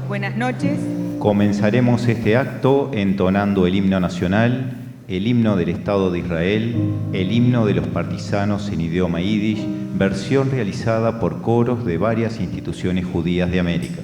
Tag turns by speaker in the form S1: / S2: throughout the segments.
S1: Buenas noches.
S2: Comenzaremos este acto entonando el himno nacional, el himno del Estado de Israel, el himno de los partisanos en idioma yiddish, versión realizada por coros de varias instituciones judías de América.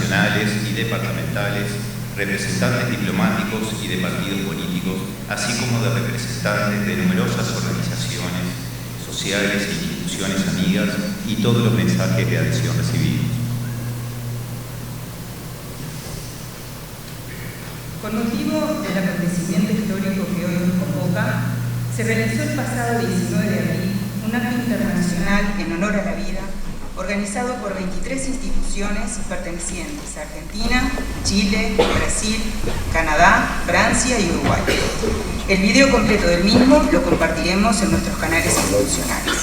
S2: nacionales y departamentales, representantes diplomáticos y de partidos políticos, así como de representantes de numerosas organizaciones sociales e instituciones amigas y todos los mensajes de adhesión recibidos.
S1: Con motivo del acontecimiento histórico que hoy nos convoca, se realizó el pasado 19 de abril un acto internacional en honor a la vida, organizado por 23 instituciones pertenecientes a Argentina, Chile, Brasil, Canadá, Francia y Uruguay. El video completo del mismo lo compartiremos en nuestros canales institucionales.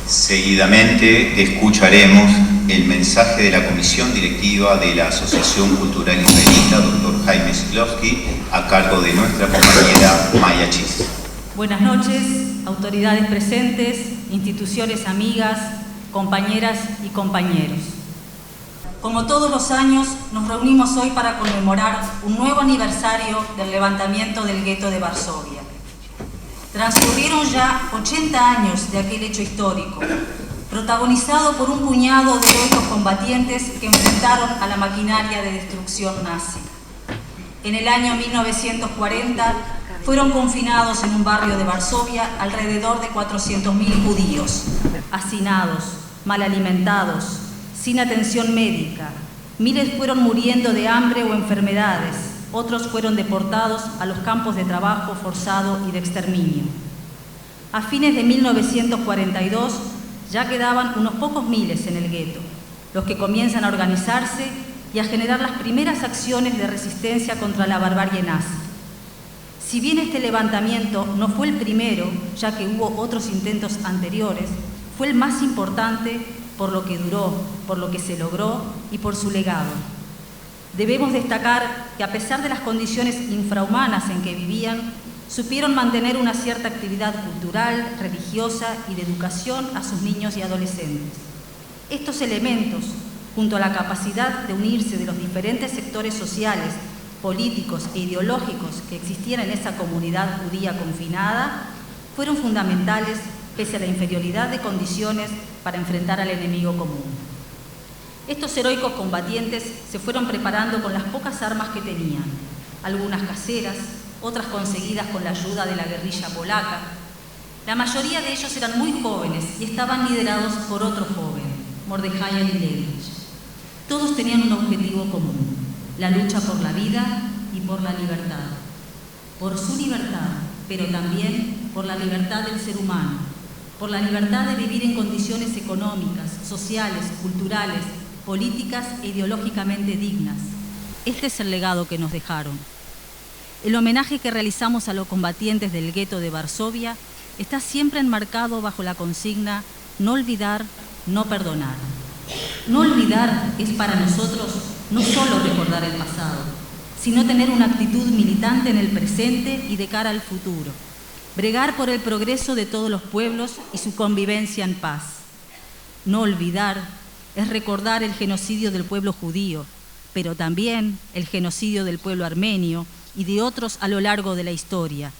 S2: Seguidamente escucharemos el mensaje de la Comisión Directiva de la Asociación Cultural Israelita, Dr. Jaime Siklowski, a cargo de nuestra compañera Maya Chis.
S3: Buenas noches, autoridades presentes, instituciones amigas, compañeras y compañeros. Como todos los años, nos reunimos hoy para conmemorar un nuevo aniversario del levantamiento del gueto de Varsovia. Transcurrieron ya 80 años de aquel hecho histórico, protagonizado por un puñado de heroicos combatientes que enfrentaron a la maquinaria de destrucción nazi. En el año 1940 fueron confinados en un barrio de Varsovia alrededor de 400.000 judíos, hacinados, mal alimentados, sin atención médica. Miles fueron muriendo de hambre o enfermedades, otros fueron deportados a los campos de trabajo forzado y de exterminio. A fines de 1942 ya quedaban unos pocos miles en el gueto, los que comienzan a organizarse y a generar las primeras acciones de resistencia contra la barbarie nazi. Si bien este levantamiento no fue el primero, ya que hubo otros intentos anteriores, fue el más importante por lo que duró, por lo que se logró y por su legado. Debemos destacar que a pesar de las condiciones infrahumanas en que vivían, supieron mantener una cierta actividad cultural, religiosa y de educación a sus niños y adolescentes. Estos elementos, junto a la capacidad de unirse de los diferentes sectores sociales, políticos e ideológicos que existían en esa comunidad judía confinada, fueron fundamentales pese a la inferioridad de condiciones para enfrentar al enemigo común. Estos heroicos combatientes se fueron preparando con las pocas armas que tenían, algunas caseras, otras conseguidas con la ayuda de la guerrilla polaca. La mayoría de ellos eran muy jóvenes y estaban liderados por otro joven, Mordechai Alilevich. Todos tenían un objetivo común: la lucha por la vida y por la libertad. Por su libertad, pero también por la libertad del ser humano, por la libertad de vivir en condiciones económicas, sociales, culturales, políticas e ideológicamente dignas. Este es el legado que nos dejaron. El homenaje que realizamos a los combatientes del gueto de Varsovia está siempre enmarcado bajo la consigna no olvidar, no perdonar. No olvidar es para nosotros no solo recordar el pasado, sino tener una actitud militante en el presente y de cara al futuro. Bregar por el progreso de todos los pueblos y su convivencia en paz. No olvidar es recordar el genocidio del pueblo judío, pero también el genocidio del pueblo armenio y de otros a lo largo de la historia.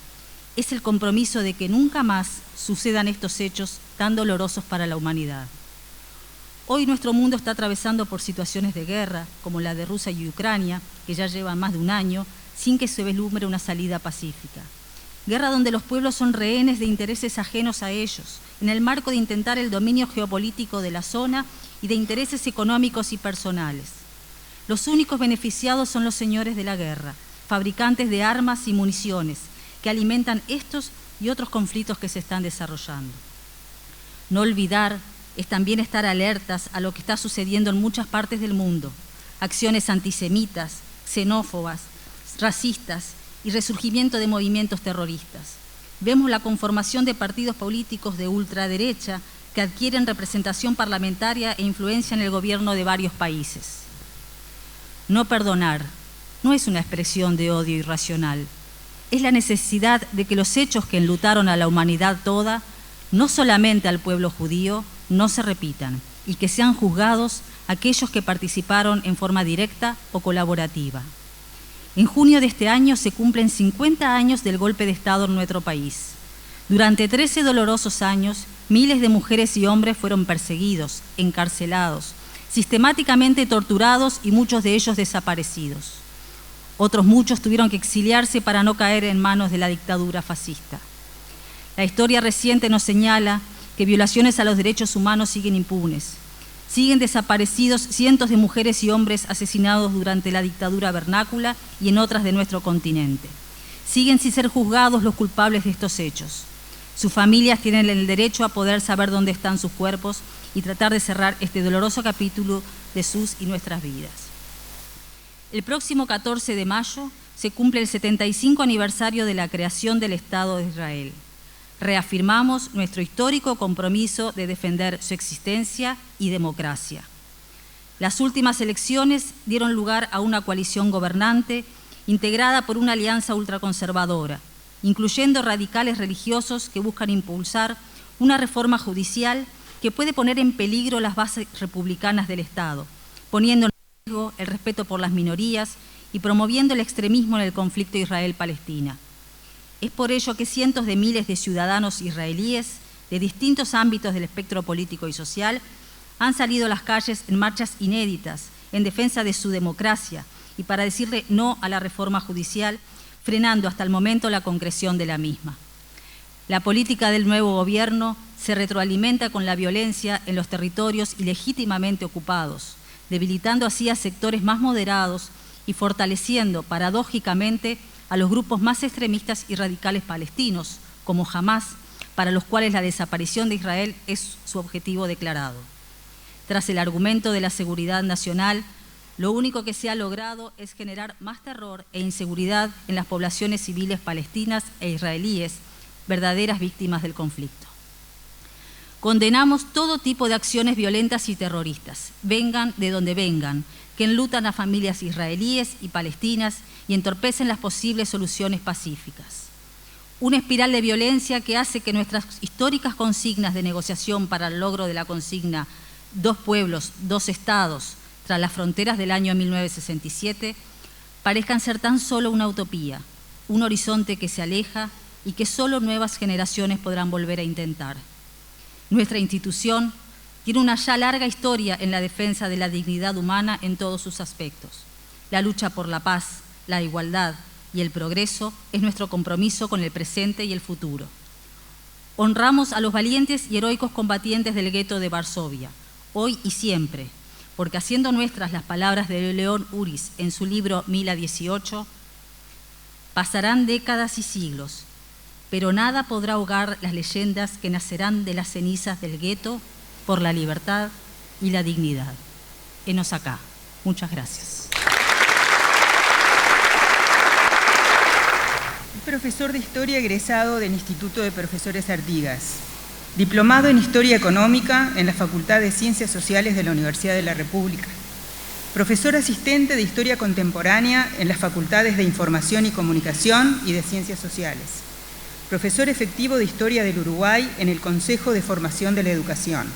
S3: Es el compromiso de que nunca más sucedan estos hechos tan dolorosos para la humanidad. Hoy nuestro mundo está atravesando por situaciones de guerra, como la de Rusia y Ucrania, que ya llevan más de un año, sin que se vislumbre una salida pacífica. Guerra donde los pueblos son rehenes de intereses ajenos a ellos, en el marco de intentar el dominio geopolítico de la zona y de intereses económicos y personales. Los únicos beneficiados son los señores de la guerra, fabricantes de armas y municiones, que alimentan estos y otros conflictos que se están desarrollando. No olvidar es también estar alertas a lo que está sucediendo en muchas partes del mundo, acciones antisemitas, xenófobas, racistas y resurgimiento de movimientos terroristas. Vemos la conformación de partidos políticos de ultraderecha que adquieren representación parlamentaria e influencia en el gobierno de varios países. No perdonar no es una expresión de odio irracional, es la necesidad de que los hechos que enlutaron a la humanidad toda, no solamente al pueblo judío, no se repitan y que sean juzgados aquellos que participaron en forma directa o colaborativa. En junio de este año se cumplen 50 años del golpe de Estado en nuestro país. Durante 13 dolorosos años, miles de mujeres y hombres fueron perseguidos, encarcelados, sistemáticamente torturados y muchos de ellos desaparecidos. Otros muchos tuvieron que exiliarse para no caer en manos de la dictadura fascista. La historia reciente nos señala que violaciones a los derechos humanos siguen impunes. Siguen desaparecidos cientos de mujeres y hombres asesinados durante la dictadura vernácula y en otras de nuestro continente. Siguen sin ser juzgados los culpables de estos hechos. Sus familias tienen el derecho a poder saber dónde están sus cuerpos y tratar de cerrar este doloroso capítulo de sus y nuestras vidas. El próximo 14 de mayo se cumple el 75 aniversario de la creación del Estado de Israel. Reafirmamos nuestro histórico compromiso de defender su existencia y democracia. Las últimas elecciones dieron lugar a una coalición gobernante integrada por una alianza ultraconservadora, incluyendo radicales religiosos que buscan impulsar una reforma judicial que puede poner en peligro las bases republicanas del Estado, poniendo en riesgo el respeto por las minorías y promoviendo el extremismo en el conflicto Israel-Palestina. Es por ello que cientos de miles de ciudadanos israelíes de distintos ámbitos del espectro político y social han salido a las calles en marchas inéditas en defensa de su democracia y para decirle no a la reforma judicial, frenando hasta el momento la concreción de la misma. La política del nuevo gobierno se retroalimenta con la violencia en los territorios ilegítimamente ocupados, debilitando así a sectores más moderados y fortaleciendo, paradójicamente, a los grupos más extremistas y radicales palestinos, como Hamás, para los cuales la desaparición de Israel es su objetivo declarado. Tras el argumento de la seguridad nacional, lo único que se ha logrado es generar más terror e inseguridad en las poblaciones civiles palestinas e israelíes, verdaderas víctimas del conflicto. Condenamos todo tipo de acciones violentas y terroristas, vengan de donde vengan, que enlutan a familias israelíes y palestinas y entorpecen las posibles soluciones pacíficas. Una espiral de violencia que hace que nuestras históricas consignas de negociación para el logro de la consigna dos pueblos, dos estados, tras las fronteras del año 1967, parezcan ser tan solo una utopía, un horizonte que se aleja y que solo nuevas generaciones podrán volver a intentar. Nuestra institución tiene una ya larga historia en la defensa de la dignidad humana en todos sus aspectos. La lucha por la paz, la igualdad y el progreso es nuestro compromiso con el presente y el futuro. Honramos a los valientes y heroicos combatientes del gueto de Varsovia, hoy y siempre, porque haciendo nuestras las palabras de León Uris en su libro Mila 18, pasarán décadas y siglos, pero nada podrá ahogar las leyendas que nacerán de las cenizas del gueto por la libertad y la dignidad. Henos acá. Muchas gracias.
S1: Profesor de Historia egresado del Instituto de Profesores Artigas, diplomado en Historia Económica en la Facultad de Ciencias Sociales de la Universidad de la República, profesor asistente de Historia Contemporánea en las Facultades de Información y Comunicación y de Ciencias Sociales, profesor efectivo de Historia del Uruguay en el Consejo de Formación de la Educación,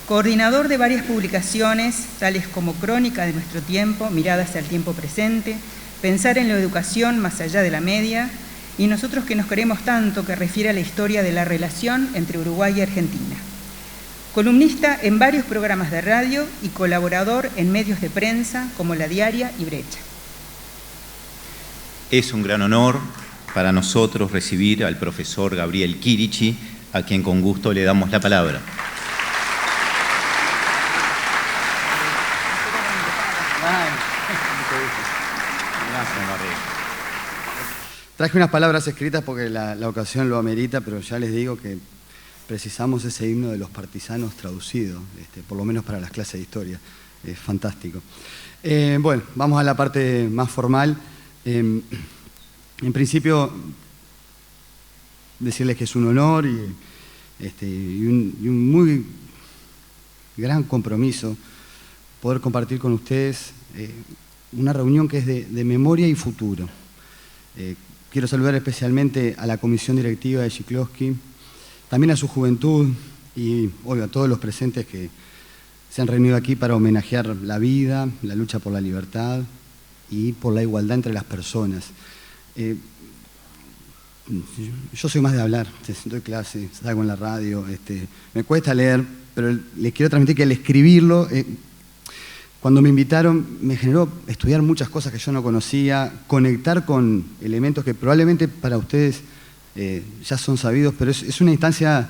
S1: coordinador de varias publicaciones, tales como Crónica de nuestro tiempo, Miradas al tiempo presente, Pensar en la educación más allá de la media, y Nosotros que nos queremos tanto, que refiere a la historia de la relación entre Uruguay y Argentina. Columnista en varios programas de radio y colaborador en medios de prensa como La Diaria y Brecha.
S2: Es un gran honor para nosotros recibir al profesor Gabriel Chirichi, a quien con gusto le damos la palabra.
S4: Traje unas palabras escritas porque la ocasión lo amerita, pero ya les digo que precisamos ese himno de los partisanos traducido, por lo menos para las clases de historia. Es fantástico. Bueno, vamos a la parte más formal. En principio, decirles que es un honor y un muy gran compromiso poder compartir con ustedes una reunión que es de memoria y futuro. Quiero saludar especialmente a la comisión directiva de Chiclosky, también a su juventud y obvio, a todos los presentes que se han reunido aquí para homenajear la vida, la lucha por la libertad y por la igualdad entre las personas. Yo soy más de hablar, doy clase, salgo en la radio, me cuesta leer, pero les quiero transmitir que al escribirlo Cuando me invitaron, me generó estudiar muchas cosas que yo no conocía, conectar con elementos que probablemente para ustedes ya son sabidos, pero es una instancia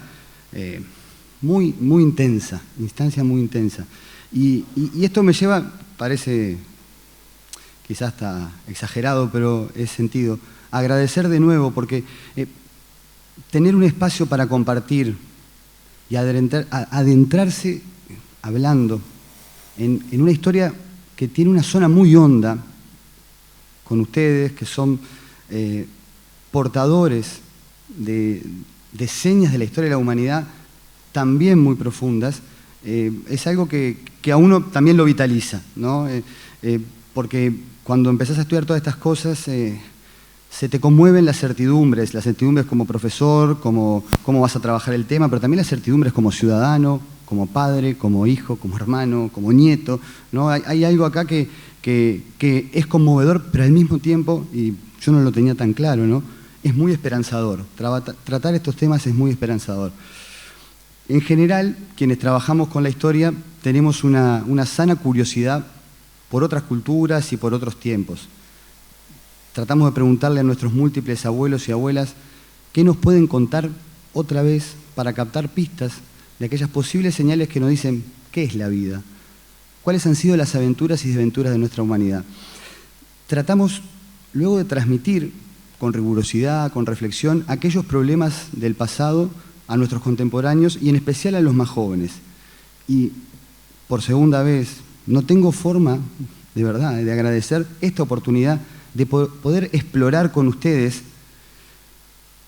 S4: muy intensa, Y esto me lleva, parece quizás hasta exagerado, pero es sentido, a agradecer de nuevo, porque tener un espacio para compartir y adentrarse hablando en una historia que tiene una zona muy honda con ustedes, que son portadores de señas de la historia de la humanidad también muy profundas, es algo que a uno también lo vitaliza, ¿no? Porque cuando empezás a estudiar todas estas cosas, se te conmueven las certidumbres como profesor, cómo vas a trabajar el tema, pero también las certidumbres como ciudadano, como padre, como hijo, como hermano, como nieto, ¿no? Hay algo acá que es conmovedor, pero al mismo tiempo, y yo no lo tenía tan claro, ¿no? Es muy esperanzador. Tratar estos temas es muy esperanzador. En general, quienes trabajamos con la historia tenemos una sana curiosidad por otras culturas y por otros tiempos. Tratamos de preguntarle a nuestros múltiples abuelos y abuelas qué nos pueden contar otra vez para captar pistas de aquellas posibles señales que nos dicen qué es la vida, cuáles han sido las aventuras y desventuras de nuestra humanidad. Tratamos luego de transmitir con rigurosidad, con reflexión, aquellos problemas del pasado a nuestros contemporáneos y en especial a los más jóvenes. Y por segunda vez, no tengo forma, de verdad, de agradecer esta oportunidad de poder explorar con ustedes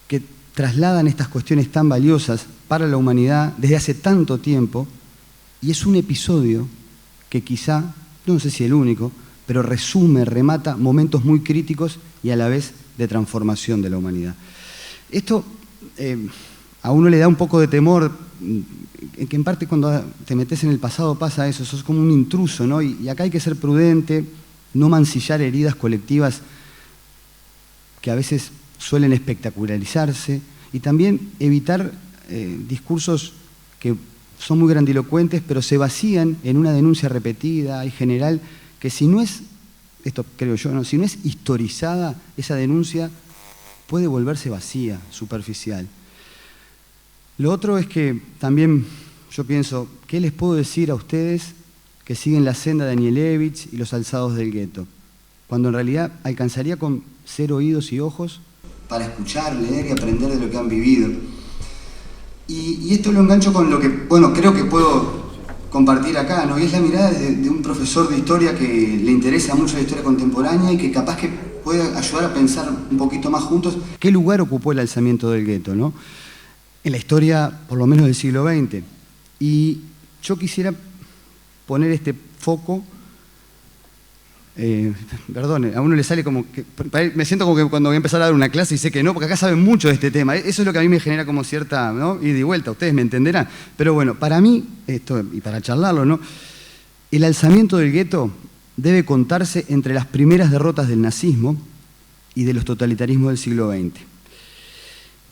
S4: que trasladan estas cuestiones tan valiosas para la humanidad desde hace tanto tiempo, y es un episodio que quizá, no sé si el único, pero resume, remata momentos muy críticos y a la vez de transformación de la humanidad. Esto a uno le da un poco de temor, que en parte cuando te metes en el pasado pasa eso, sos como un intruso, ¿no? Y acá hay que ser prudente, no mancillar heridas colectivas que a veces suelen espectacularizarse, y también evitar discursos que son muy grandilocuentes, pero se vacían en una denuncia repetida y general, que si no es, esto creo yo, ¿no? Si no es historizada, esa denuncia puede volverse vacía, superficial. Lo otro es que también yo pienso, ¿qué les puedo decir a ustedes que siguen la senda de Anielewicz y los alzados del gueto? Cuando en realidad alcanzaría con ser oídos y ojos para escuchar, leer y aprender de lo que han vivido. Y esto lo engancho con lo que, bueno, creo que puedo compartir acá, ¿no? Y es la mirada de un profesor de historia que le interesa mucho la historia contemporánea y que capaz que puede ayudar a pensar un poquito más juntos qué lugar ocupó el alzamiento del gueto, ¿no? En la historia, por lo menos del siglo XX. Y yo quisiera poner este foco, perdón, a uno le sale como que, me siento como que cuando voy a empezar a dar una clase y sé que no, porque acá saben mucho de este tema, eso es lo que a mí me genera como cierta, ¿no? Ida y vuelta, ustedes me entenderán, pero bueno, para mí, esto, y para charlarlo, ¿no? El alzamiento del gueto debe contarse entre las primeras derrotas del nazismo y de los totalitarismos del siglo XX.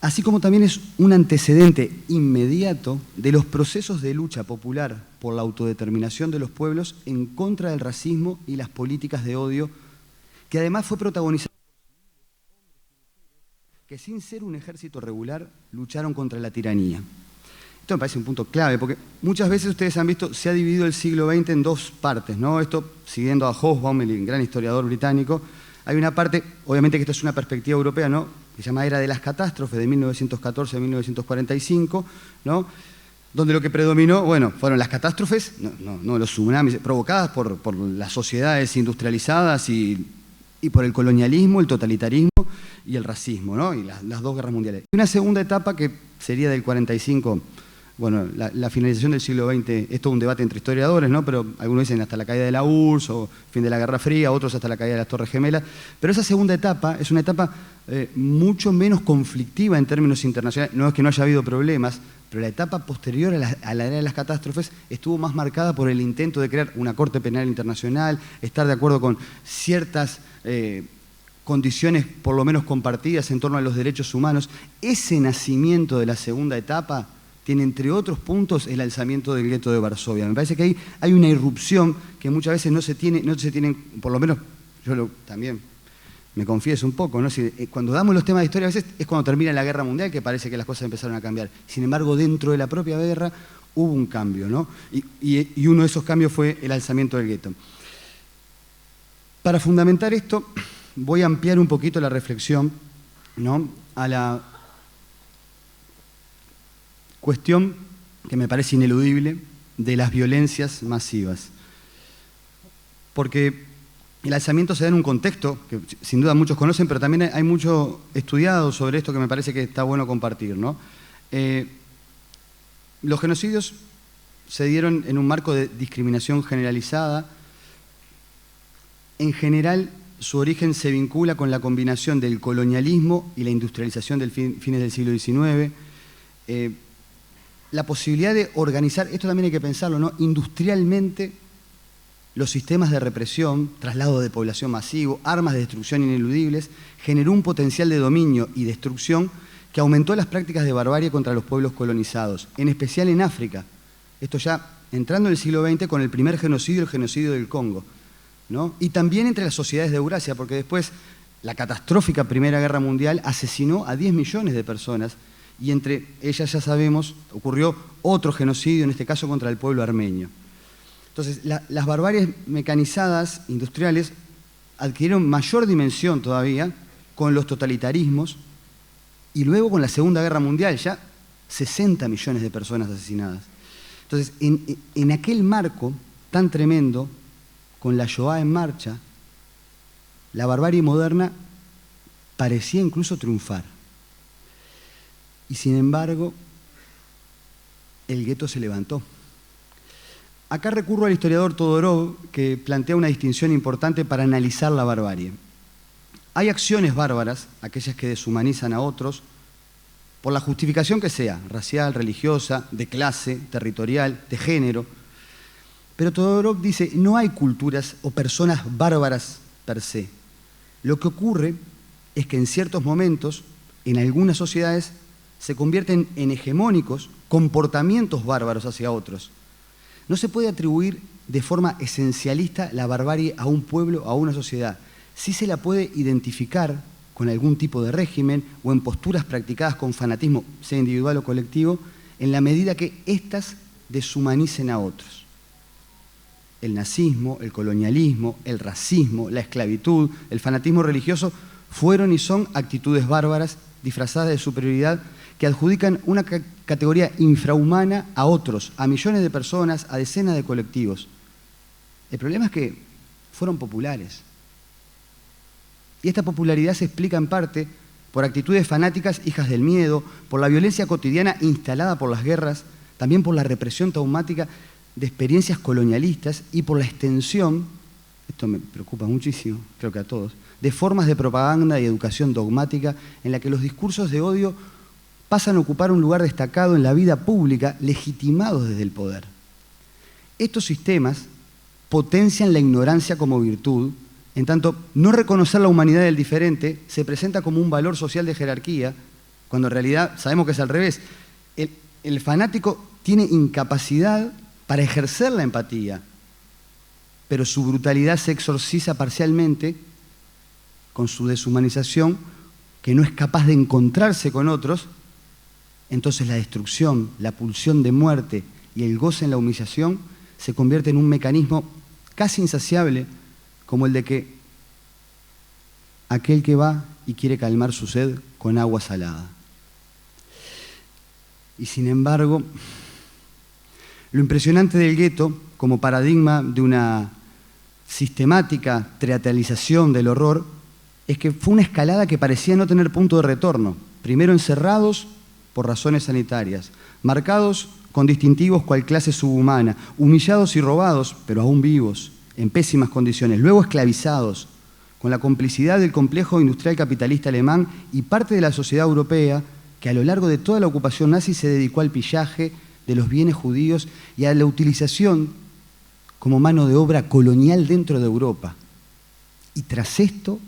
S4: Así como también es un antecedente inmediato de los procesos de lucha popular por la autodeterminación de los pueblos en contra del racismo y las políticas de odio, que además fue protagonizado por hombres y mujeres que sin ser un ejército regular lucharon contra la tiranía. Esto me parece un punto clave, porque muchas veces ustedes han visto, se ha dividido el siglo XX en dos partes, ¿no? Esto, siguiendo a Hobsbawm, el gran historiador británico, hay una parte, obviamente que esto es una perspectiva europea, ¿no?, que se llama Era de las Catástrofes, de 1914 a 1945, ¿no?, donde lo que predominó, bueno, fueron las catástrofes, no los tsunamis, provocadas por las sociedades industrializadas y por el colonialismo, el totalitarismo y el racismo, ¿no?, y las dos guerras mundiales. Y una segunda etapa que sería del 45, bueno, la finalización del siglo XX, esto es un debate entre historiadores, ¿no?, pero algunos dicen hasta la caída de la URSS o fin de la Guerra Fría, otros hasta la caída de las Torres Gemelas, pero esa segunda etapa es una etapa mucho menos conflictiva en términos internacionales. No es que no haya habido problemas, pero la etapa posterior a la era de las catástrofes estuvo más marcada por el intento de crear una Corte Penal Internacional, estar de acuerdo con ciertas condiciones por lo menos compartidas en torno a los derechos humanos. Ese nacimiento de la segunda etapa tiene, entre otros puntos, el alzamiento del gueto de Varsovia. Me parece que ahí hay una irrupción que muchas veces no se tiene, por lo menos yo también me confieso un poco, ¿no? Cuando damos los temas de historia a veces es cuando termina la Guerra Mundial que parece que las cosas empezaron a cambiar. Sin embargo, dentro de la propia guerra hubo un cambio, ¿no? Y uno de esos cambios fue el alzamiento del gueto. Para fundamentar esto, voy a ampliar un poquito la reflexión, ¿no?, a la cuestión que me parece ineludible de las violencias masivas. Porque el alzamiento se da en un contexto que sin duda muchos conocen, pero también hay mucho estudiado sobre esto que me parece que está bueno compartir, ¿no? Los genocidios se dieron en un marco de discriminación generalizada. En general, su origen se vincula con la combinación del colonialismo y la industrialización del fines del siglo XIX. La posibilidad de organizar, esto también hay que pensarlo, ¿no?, industrialmente los sistemas de represión, traslado de población masivo, armas de destrucción ineludibles, generó un potencial de dominio y destrucción que aumentó las prácticas de barbarie contra los pueblos colonizados, en especial en África. Esto ya entrando en el siglo XX con el primer genocidio, el genocidio del Congo, ¿no? Y también entre las sociedades de Eurasia, porque después la catastrófica Primera Guerra Mundial asesinó a 10 millones de personas y entre ellas, ya sabemos, ocurrió otro genocidio, en este caso contra el pueblo armenio. Entonces, las barbaries mecanizadas, industriales, adquirieron mayor dimensión todavía con los totalitarismos y luego con la Segunda Guerra Mundial, ya 60 millones de personas asesinadas. Entonces, en aquel marco tan tremendo, con la Shoah en marcha, la barbarie moderna parecía incluso triunfar. Y sin embargo, el gueto se levantó. Acá recurro al historiador Todorov, que plantea una distinción importante para analizar la barbarie. Hay acciones bárbaras, aquellas que deshumanizan a otros, por la justificación que sea, racial, religiosa, de clase, territorial, de género. Pero Todorov dice, no hay culturas o personas bárbaras per se. Lo que ocurre es que en ciertos momentos, en algunas sociedades, se convierten en hegemónicos comportamientos bárbaros hacia otros. No se puede atribuir de forma esencialista la barbarie a un pueblo, a una sociedad. Sí se la puede identificar con algún tipo de régimen o en posturas practicadas con fanatismo, sea individual o colectivo, en la medida que éstas deshumanicen a otros. El nazismo, el colonialismo, el racismo, la esclavitud, el fanatismo religioso fueron y son actitudes bárbaras disfrazadas de superioridad que adjudican una categoría infrahumana a otros, a millones de personas, a decenas de colectivos. El problema es que fueron populares. Y esta popularidad se explica en parte por actitudes fanáticas hijas del miedo, por la violencia cotidiana instalada por las guerras, también por la represión traumática de experiencias colonialistas y por la extensión, esto me preocupa muchísimo, creo que a todos, de formas de propaganda y educación dogmática en la que los discursos de odio pasan a ocupar un lugar destacado en la vida pública, legitimados desde el poder. Estos sistemas potencian la ignorancia como virtud, en tanto no reconocer la humanidad del diferente se presenta como un valor social de jerarquía, cuando en realidad sabemos que es al revés. El fanático tiene incapacidad para ejercer la empatía, pero su brutalidad se exorciza parcialmente con su deshumanización, que no es capaz de encontrarse con otros. Entonces la destrucción, la pulsión de muerte y el goce en la humillación se convierte en un mecanismo casi insaciable, como el de que aquel que va y quiere calmar su sed con agua salada. Y sin embargo, lo impresionante del gueto, como paradigma de una sistemática teatralización del horror, es que fue una escalada que parecía no tener punto de retorno. Primero encerrados por razones sanitarias, marcados con distintivos cual clase subhumana, humillados y robados, pero aún vivos, en pésimas condiciones, luego esclavizados, con la complicidad del complejo industrial capitalista alemán y parte de la sociedad europea que a lo largo de toda la ocupación nazi se dedicó al pillaje de los bienes judíos y a la utilización como mano de obra colonial dentro de Europa. Y tras esto,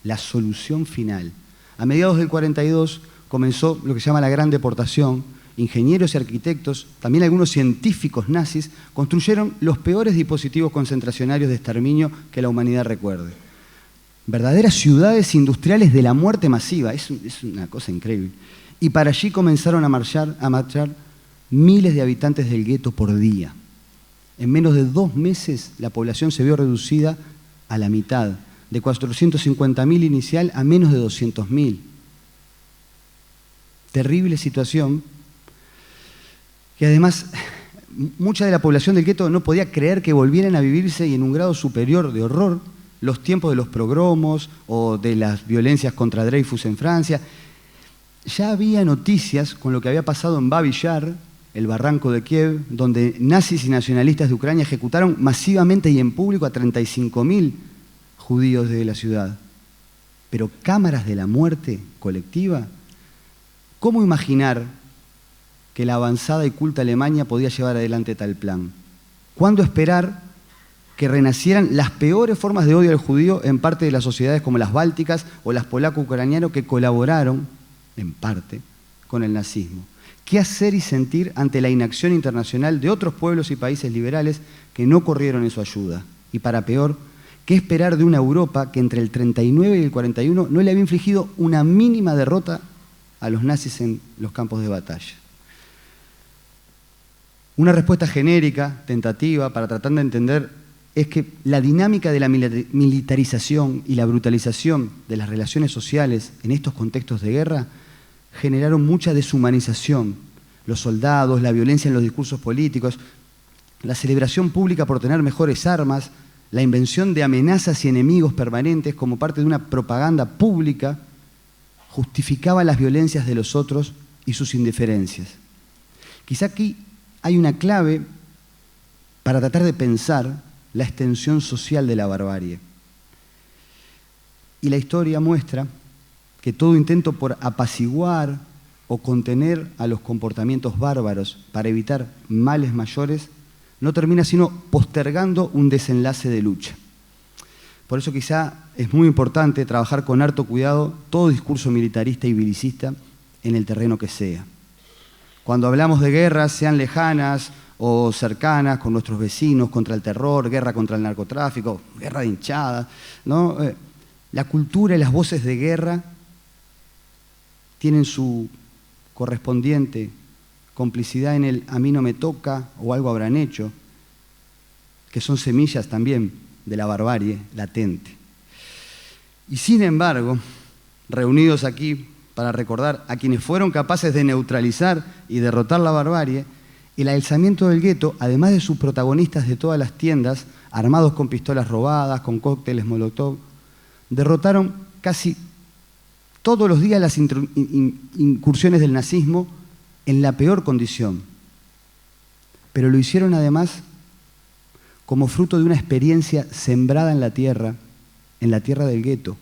S4: la solución final. A mediados del 42 comenzó lo que se llama la Gran Deportación, ingenieros y arquitectos, también algunos científicos nazis, construyeron los peores dispositivos concentracionarios de exterminio que la humanidad recuerde. Verdaderas ciudades industriales de la muerte masiva, es una cosa increíble. Y para allí comenzaron a marchar miles de habitantes del gueto por día. En menos de 2 meses la población se vio reducida a la mitad, de 450.000 inicial a menos de 200.000. Terrible situación, que además mucha de la población del gueto no podía creer que volvieran a vivirse, y en un grado superior de horror, los tiempos de los pogromos o de las violencias contra Dreyfus en Francia. Ya había noticias con lo que había pasado en Babi Yar, el barranco de Kiev, donde nazis y nacionalistas de Ucrania ejecutaron masivamente y en público a 35.000 judíos de la ciudad. Pero cámaras de la muerte colectiva, ¿cómo imaginar que la avanzada y culta Alemania podía llevar adelante tal plan? ¿Cuándo esperar que renacieran las peores formas de odio al judío en parte de las sociedades como las bálticas o las polaco-ucranianas que colaboraron, en parte, con el nazismo? ¿Qué hacer y sentir ante la inacción internacional de otros pueblos y países liberales que no corrieron en su ayuda? Y para peor, ¿qué esperar de una Europa que entre el 39 y el 41 no le había infligido una mínima derrota a los nazis en los campos de batalla? Una respuesta genérica, tentativa, para tratar de entender, es que la dinámica de la militarización y la brutalización de las relaciones sociales en estos contextos de guerra generaron mucha deshumanización. Los soldados, la violencia en los discursos políticos, la celebración pública por tener mejores armas, la invención de amenazas y enemigos permanentes como parte de una propaganda pública, justificaba las violencias de los otros y sus indiferencias. Quizá aquí hay una clave para tratar de pensar la extensión social de la barbarie. Y la historia muestra que todo intento por apaciguar o contener a los comportamientos bárbaros para evitar males mayores no termina sino postergando un desenlace de lucha. Por eso quizá es muy importante trabajar con harto cuidado todo discurso militarista y belicista en el terreno que sea. Cuando hablamos de guerras, sean lejanas o cercanas, con nuestros vecinos, contra el terror, guerra contra el narcotráfico, guerra de hinchadas, ¿no? La cultura y las voces de guerra tienen su correspondiente complicidad en el "a mí no me toca" o "algo habrán hecho", que son semillas también de la barbarie latente. Y sin embargo, reunidos aquí para recordar a quienes fueron capaces de neutralizar y derrotar la barbarie, el alzamiento del gueto, además de sus protagonistas de todas las tiendas, armados con pistolas robadas, con cócteles molotov, derrotaron casi todos los días las incursiones del nazismo en la peor condición. Pero lo hicieron además como fruto de una experiencia sembrada en la tierra del gueto,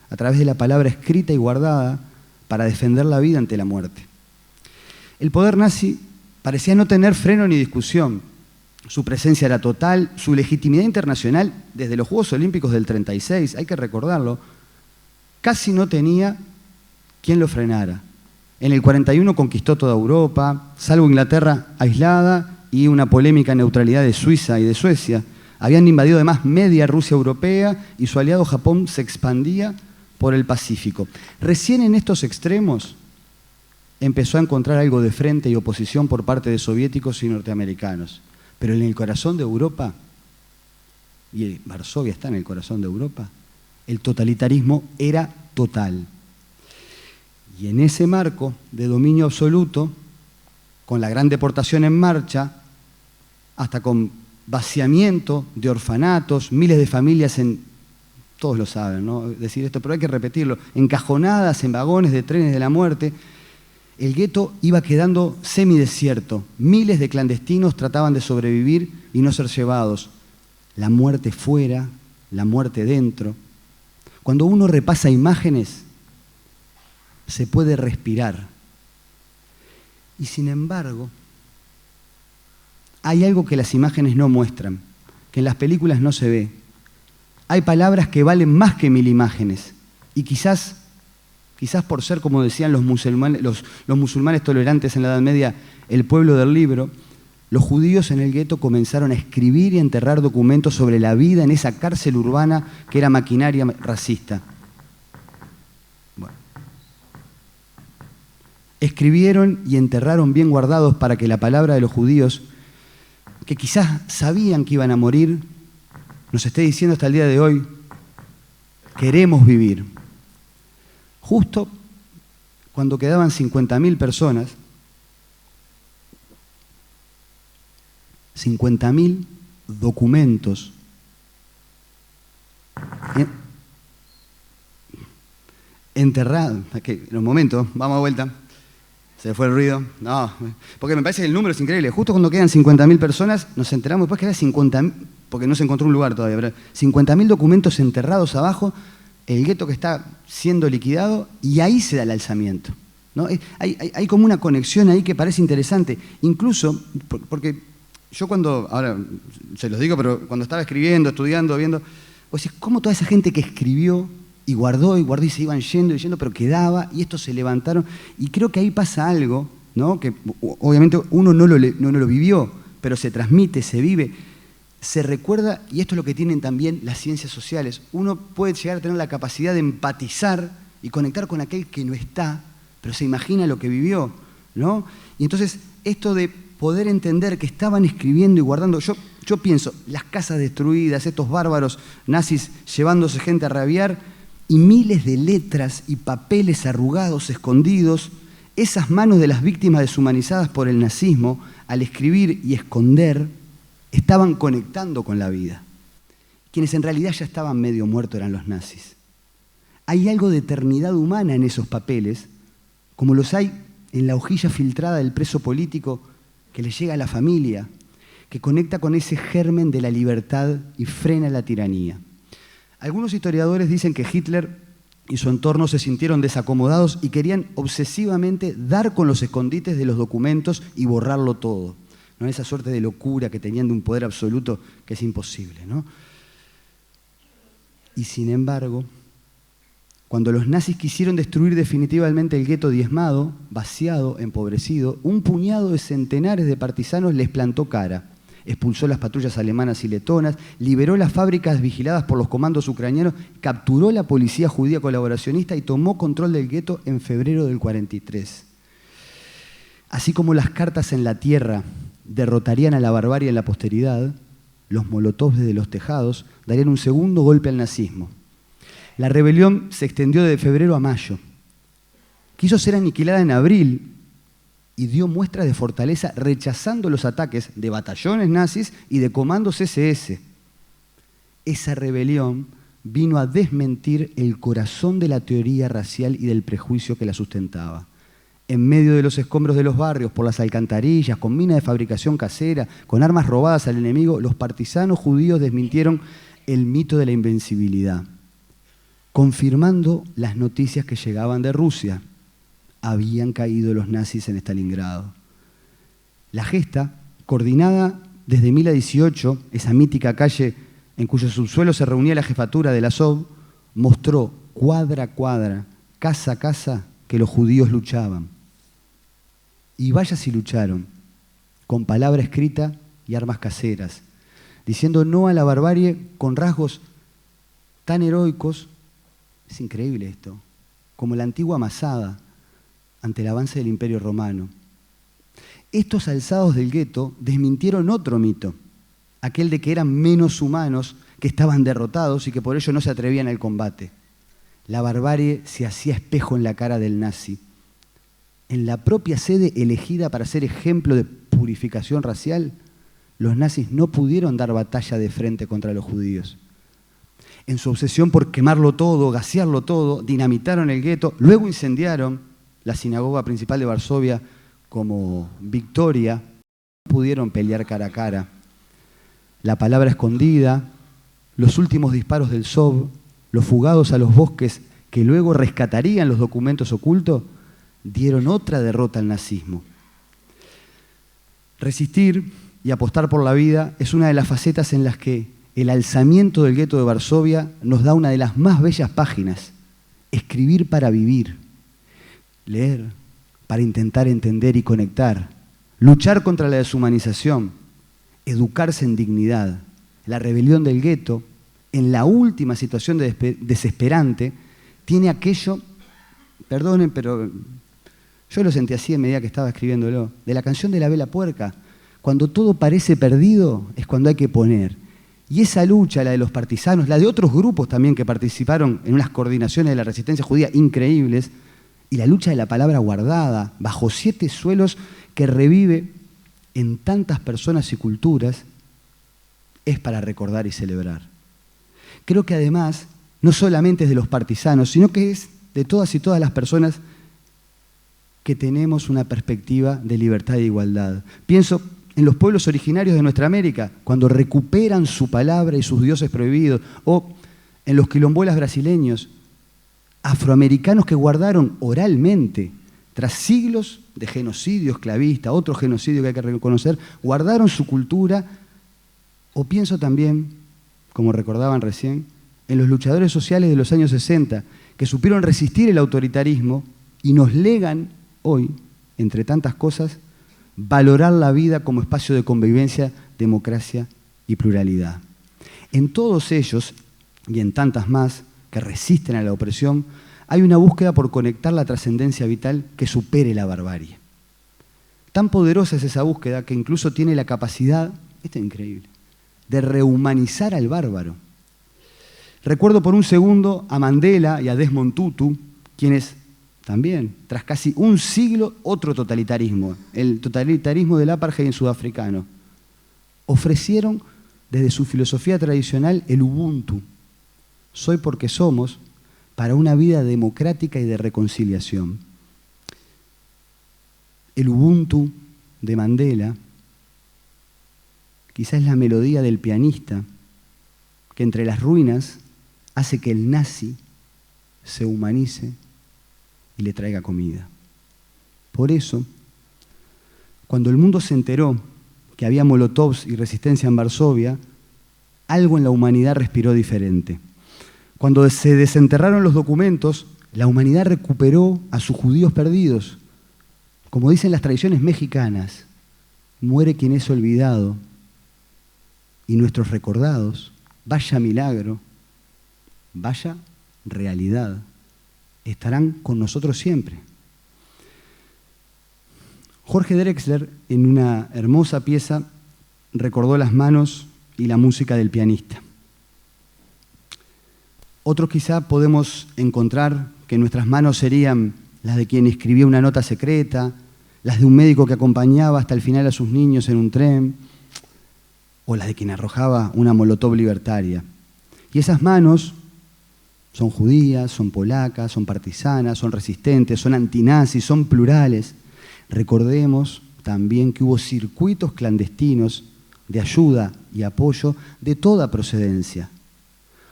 S4: a través de la palabra escrita y guardada para defender la vida ante la muerte. El poder nazi parecía no tener freno ni discusión. Su presencia era total, su legitimidad internacional desde los Juegos Olímpicos del 36, hay que recordarlo, casi no tenía quien lo frenara. En el 41 conquistó toda Europa, salvo Inglaterra aislada y una polémica neutralidad de Suiza y de Suecia. Habían invadido además media Rusia europea y su aliado Japón se expandía por el Pacífico. Recién en estos extremos empezó a encontrar algo de frente y oposición por parte de soviéticos y norteamericanos. Pero en el corazón de Europa, y Varsovia está en el corazón de Europa, el totalitarismo era total. Y en ese marco de dominio absoluto, con la gran deportación en marcha, hasta con vaciamiento de orfanatos, miles de familias todos lo saben, ¿no? Decir esto, pero hay que repetirlo, encajonadas en vagones de trenes de la muerte, el gueto iba quedando semidesierto. Miles de clandestinos trataban de sobrevivir y no ser llevados. La muerte fuera, la muerte dentro. Cuando uno repasa imágenes, se puede respirar. Y sin embargo, hay algo que las imágenes no muestran, que en las películas no se ve. Hay palabras que valen más que 1000 imágenes. Y quizás quizás por ser, como decían los musulmanes tolerantes en la Edad Media, el pueblo del libro, los judíos en el gueto comenzaron a escribir y enterrar documentos sobre la vida en esa cárcel urbana que era maquinaria racista. Bueno. Escribieron y enterraron bien guardados para que la palabra de los judíos, que quizás sabían que iban a morir, nos esté diciendo hasta el día de hoy, queremos vivir. Justo cuando quedaban 50.000 personas, 50.000 documentos enterrados. En un momento, vamos a vuelta. Se fue el ruido. No, porque me parece que el número es increíble. Justo cuando quedan 50.000 personas, nos enteramos después que había 50.000, porque no se encontró un lugar todavía, pero 50.000 documentos enterrados abajo, el gueto que está siendo liquidado, y ahí se da el alzamiento, ¿no? Hay como una conexión ahí que parece interesante. Incluso, porque yo ahora se los digo, pero cuando estaba escribiendo, estudiando, viendo, vos decís, ¿cómo toda esa gente que escribió y guardó y se iban yendo, pero quedaba, y estos se levantaron? Y creo que ahí pasa algo, ¿no? Que obviamente uno no lo vivió, pero se transmite, se vive, se recuerda, y esto es lo que tienen también las ciencias sociales. Uno puede llegar a tener la capacidad de empatizar y conectar con aquel que no está, pero se imagina lo que vivió, ¿no? Y entonces, esto de poder entender que estaban escribiendo y guardando, yo pienso, las casas destruidas, estos bárbaros nazis llevándose gente a rabiar, y miles de letras y papeles arrugados, escondidos, esas manos de las víctimas deshumanizadas por el nazismo, al escribir y esconder, estaban conectando con la vida. Quienes en realidad ya estaban medio muertos eran los nazis. Hay algo de eternidad humana en esos papeles, como los hay en la hojilla filtrada del preso político que le llega a la familia, que conecta con ese germen de la libertad y frena la tiranía. Algunos historiadores dicen que Hitler y su entorno se sintieron desacomodados y querían obsesivamente dar con los escondites de los documentos y borrarlo todo, ¿no? Esa suerte de locura que tenían de un poder absoluto que es imposible, ¿no? Y sin embargo, cuando los nazis quisieron destruir definitivamente el gueto diezmado, vaciado, empobrecido, un puñado de centenares de partisanos les plantó cara. Expulsó las patrullas alemanas y letonas, liberó las fábricas vigiladas por los comandos ucranianos, capturó la policía judía colaboracionista y tomó control del gueto en febrero del 43. Así como las cartas en la tierra derrotarían a la barbarie en la posteridad, los molotovs desde los tejados darían un segundo golpe al nazismo. La rebelión se extendió de febrero a mayo. Quiso ser aniquilada en abril y dio muestras de fortaleza rechazando los ataques de batallones nazis y de comandos SS. Esa rebelión vino a desmentir el corazón de la teoría racial y del prejuicio que la sustentaba. En medio de los escombros de los barrios, por las alcantarillas, con minas de fabricación casera, con armas robadas al enemigo, los partisanos judíos desmintieron el mito de la invencibilidad, confirmando las noticias que llegaban de Rusia. Habían caído los nazis en Stalingrado. La gesta, coordinada desde Mila 18, esa mítica calle en cuyo subsuelo se reunía la jefatura de la Azov, mostró cuadra a cuadra, casa a casa, que los judíos luchaban. Y vaya si lucharon, con palabra escrita y armas caseras, diciendo no a la barbarie con rasgos tan heroicos, es increíble esto, como la antigua Masada ante el avance del Imperio Romano. Estos alzados del gueto desmintieron otro mito, aquel de que eran menos humanos, que estaban derrotados y que por ello no se atrevían al combate. La barbarie se hacía espejo en la cara del nazi. En la propia sede elegida para ser ejemplo de purificación racial, los nazis no pudieron dar batalla de frente contra los judíos. En su obsesión por quemarlo todo, gasearlo todo, dinamitaron el gueto, luego incendiaron la sinagoga principal de Varsovia como victoria. No pudieron pelear cara a cara. La palabra escondida, los últimos disparos del Sov, los fugados a los bosques que luego rescatarían los documentos ocultos, dieron otra derrota al nazismo. Resistir y apostar por la vida es una de las facetas en las que el alzamiento del gueto de Varsovia nos da una de las más bellas páginas. Escribir para vivir. leer para intentar entender y conectar, luchar contra la deshumanización, educarse en dignidad, la rebelión del gueto, en la última situación desesperante, tiene aquello, perdonen, pero yo lo sentí así en medida que estaba escribiéndolo, de la canción de la Vela Puerca. Cuando todo parece perdido es cuando hay que poner. Y esa lucha, la de los partisanos, la de otros grupos también que participaron en unas coordinaciones de la resistencia judía increíbles, y la lucha de la palabra guardada, bajo 7 suelos, que revive en tantas personas y culturas, es para recordar y celebrar. Creo que además, no solamente es de los partisanos, sino que es de todas y todas las personas que tenemos una perspectiva de libertad e igualdad. Pienso en los pueblos originarios de nuestra América, cuando recuperan su palabra y sus dioses prohibidos, o en los quilombolas brasileños, afroamericanos que guardaron oralmente, tras siglos de genocidio esclavista, otro genocidio que hay que reconocer, guardaron su cultura. O pienso también, como recordaban recién, en los luchadores sociales de los años 60, que supieron resistir el autoritarismo y nos legan hoy, entre tantas cosas, valorar la vida como espacio de convivencia, democracia y pluralidad. En todos ellos, y en tantas más que resisten a la opresión, hay una búsqueda por conectar la trascendencia vital que supere la barbarie. Tan poderosa es esa búsqueda que incluso tiene la capacidad, esto es increíble, de rehumanizar al bárbaro. Recuerdo por un segundo a Mandela y a Desmond Tutu, quienes también, tras casi un siglo, otro totalitarismo, el totalitarismo del apartheid sudafricano, ofrecieron desde su filosofía tradicional el Ubuntu, soy porque somos, para una vida democrática y de reconciliación. El Ubuntu de Mandela quizás es la melodía del pianista que entre las ruinas hace que el nazi se humanice y le traiga comida. Por eso, cuando el mundo se enteró que había molotovs y resistencia en Varsovia, algo en la humanidad respiró diferente. Cuando se desenterraron los documentos, la humanidad recuperó a sus judíos perdidos. Como dicen las tradiciones mexicanas, muere quien es olvidado y nuestros recordados, vaya milagro, vaya realidad, estarán con nosotros siempre. Jorge Drexler, en una hermosa pieza, recordó las manos y la música del pianista. Otros quizá podemos encontrar que nuestras manos serían las de quien escribía una nota secreta, las de un médico que acompañaba hasta el final a sus niños en un tren, o las de quien arrojaba una molotov libertaria. Y esas manos son judías, son polacas, son partisanas, son resistentes, son antinazis, son plurales. Recordemos también que hubo circuitos clandestinos de ayuda y apoyo de toda procedencia.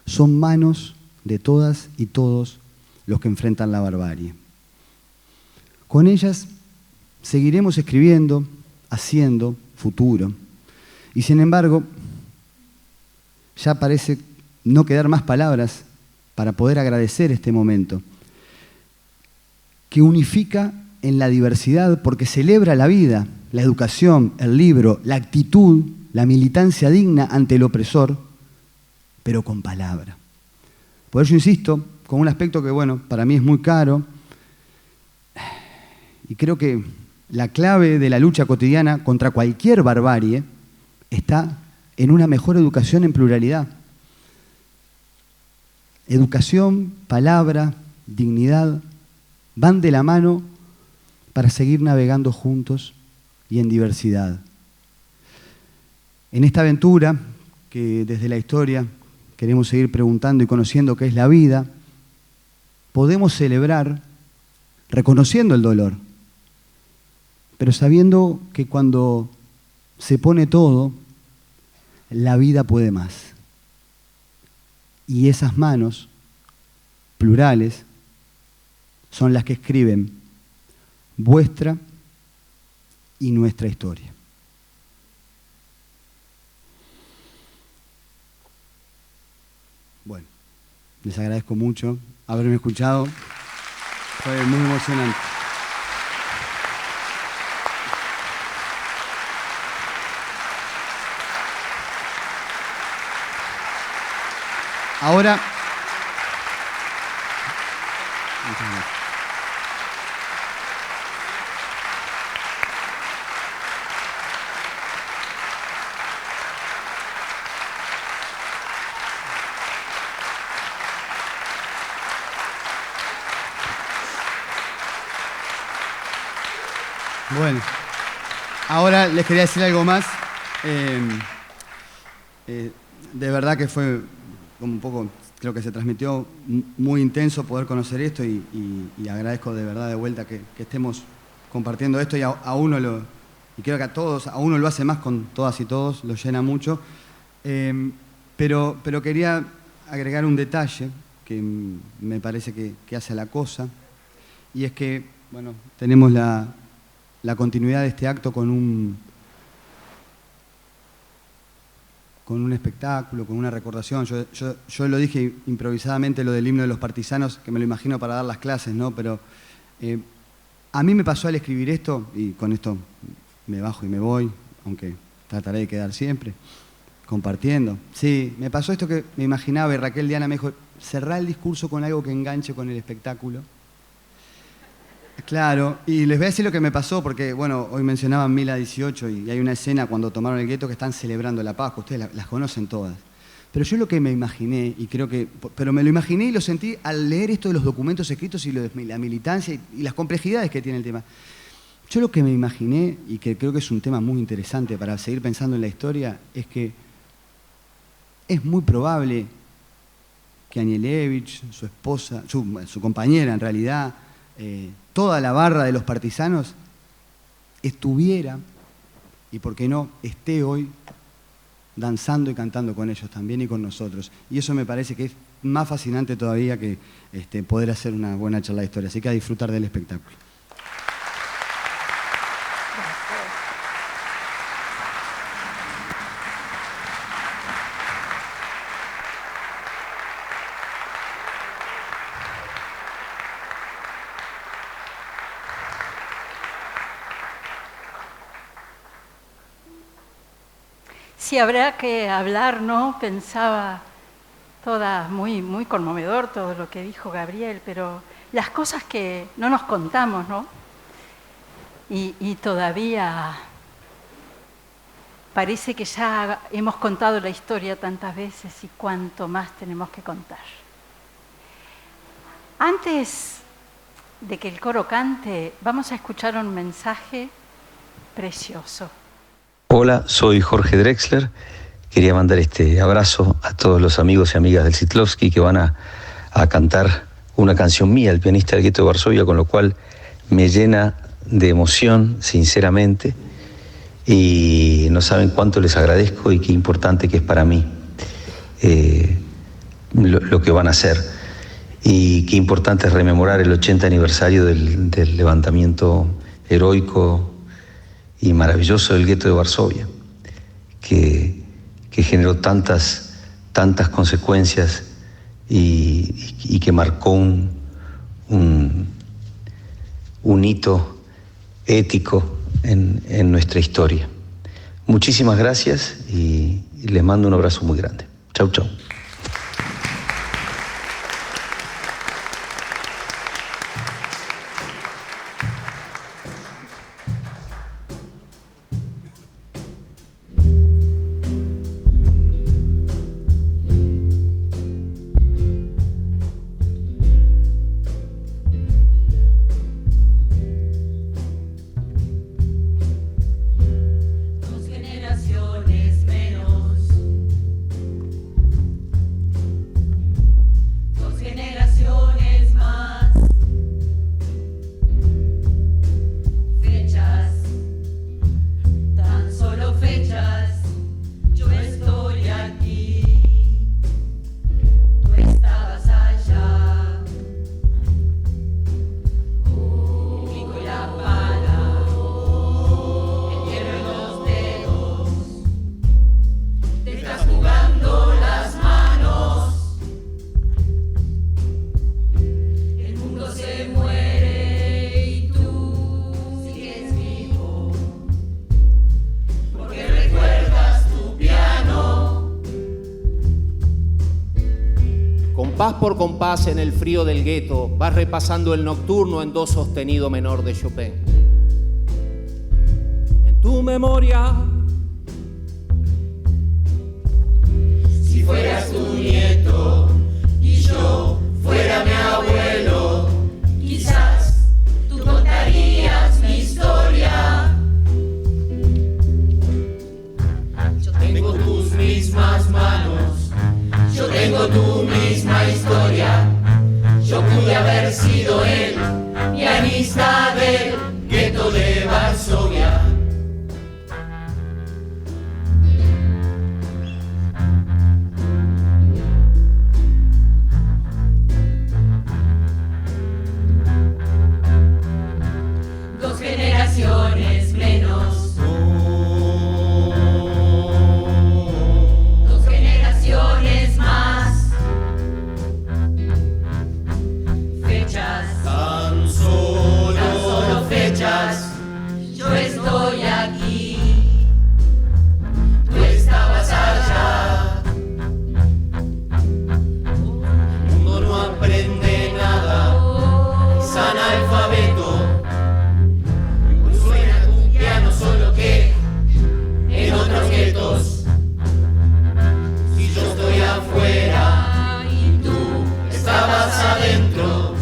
S4: Son manos de todas y todos los que enfrentan la barbarie. Con ellas seguiremos escribiendo, haciendo futuro. Y sin embargo, ya parece no quedar más palabras para poder agradecer este momento, que unifica en la diversidad porque celebra la vida, la educación, el libro, la actitud, la militancia digna ante el opresor, pero con palabra. Por eso insisto, con un aspecto que, bueno, para mí es muy caro, y creo que la clave de la lucha cotidiana contra cualquier barbarie está en una mejor educación en pluralidad. Educación, palabra, dignidad van de la mano para seguir navegando juntos y en diversidad. En esta aventura, que desde la historia queremos seguir preguntando y conociendo qué es la vida, podemos celebrar reconociendo el dolor, pero sabiendo que cuando se pone todo, la vida puede más. Y esas manos plurales son las que escriben vuestra y nuestra historia. Bueno, les agradezco mucho haberme escuchado. Fue muy emocionante. Ahora... Bueno, ahora les quería decir algo más. De verdad que fue como un poco, creo que se transmitió muy intenso poder conocer esto y agradezco de verdad de vuelta que estemos compartiendo esto y a uno y creo que a uno lo hace más con todas y todos, lo llena mucho. Pero quería agregar un detalle que me parece que hace la cosa, y es que, bueno, tenemos la continuidad de este acto con un espectáculo, con una recordación. Yo lo dije improvisadamente, lo del himno de los partisanos, que me lo imagino para dar las clases, ¿no? Pero a mí me pasó al escribir esto, y con esto me bajo y me voy, aunque trataré de quedar siempre, compartiendo. Sí, me pasó esto que me imaginaba, y Raquel Diana me dijo, cerrá el discurso con algo que enganche con el espectáculo. Claro, y les voy a decir lo que me pasó, porque, bueno, hoy mencionaban Mila 18 y hay una escena cuando tomaron el gueto que están celebrando la Pascua, ustedes las conocen todas. Pero yo lo que me imaginé, pero me lo imaginé y lo sentí al leer esto de los documentos escritos y la militancia y las complejidades que tiene el tema. Yo lo que me imaginé, y que creo que es un tema muy interesante para seguir pensando en la historia, es que es muy probable que Anielewicz, su esposa, su compañera en realidad, toda la barra de los partisanos estuviera, y por qué no, esté hoy danzando y cantando con ellos también y con nosotros. Y eso me parece que es más fascinante todavía que poder hacer una buena charla de historia. Así que a disfrutar del espectáculo.
S5: Sí, habrá que hablar, ¿no? Pensaba toda muy conmovedor todo lo que dijo Gabriel, pero las cosas que no nos contamos, ¿no? Y todavía parece que ya hemos contado la historia tantas veces y cuánto más tenemos que contar. Antes de que el coro cante, vamos a escuchar un mensaje precioso.
S6: Hola, soy Jorge Drexler. Quería mandar este abrazo a todos los amigos y amigas del Sitlovsky que van a cantar una canción mía, El pianista del gueto de Varsovia, con lo cual me llena de emoción, sinceramente, y no saben cuánto les agradezco y qué importante que es para mí lo que van a hacer. Y qué importante es rememorar el 80 aniversario del levantamiento heroico y maravilloso del gueto de Varsovia, que generó tantas consecuencias y que marcó un hito ético en nuestra historia. Muchísimas gracias y les mando un abrazo muy grande. Chau, chau.
S7: Compás por compás en el frío del gueto, vas repasando el nocturno en do sostenido menor de Chopin. En tu memoria,
S8: si fueras tu nieto y yo fuera mi abuelo, quizás tú contarías mi historia. Yo tengo tus mismas manos, yo tengo tu misma historia. Yo pude haber sido el pianista del gueto de Varsovia. Dos generaciones menos. Dos generaciones más. Fechas. Tan solo fechas. Yo estoy aquí. Tú estabas allá. El mundo no aprende nada. Es analfabeto. Suena tu piano solo que en otros guetos. Si yo estoy afuera y tú estabas adentro,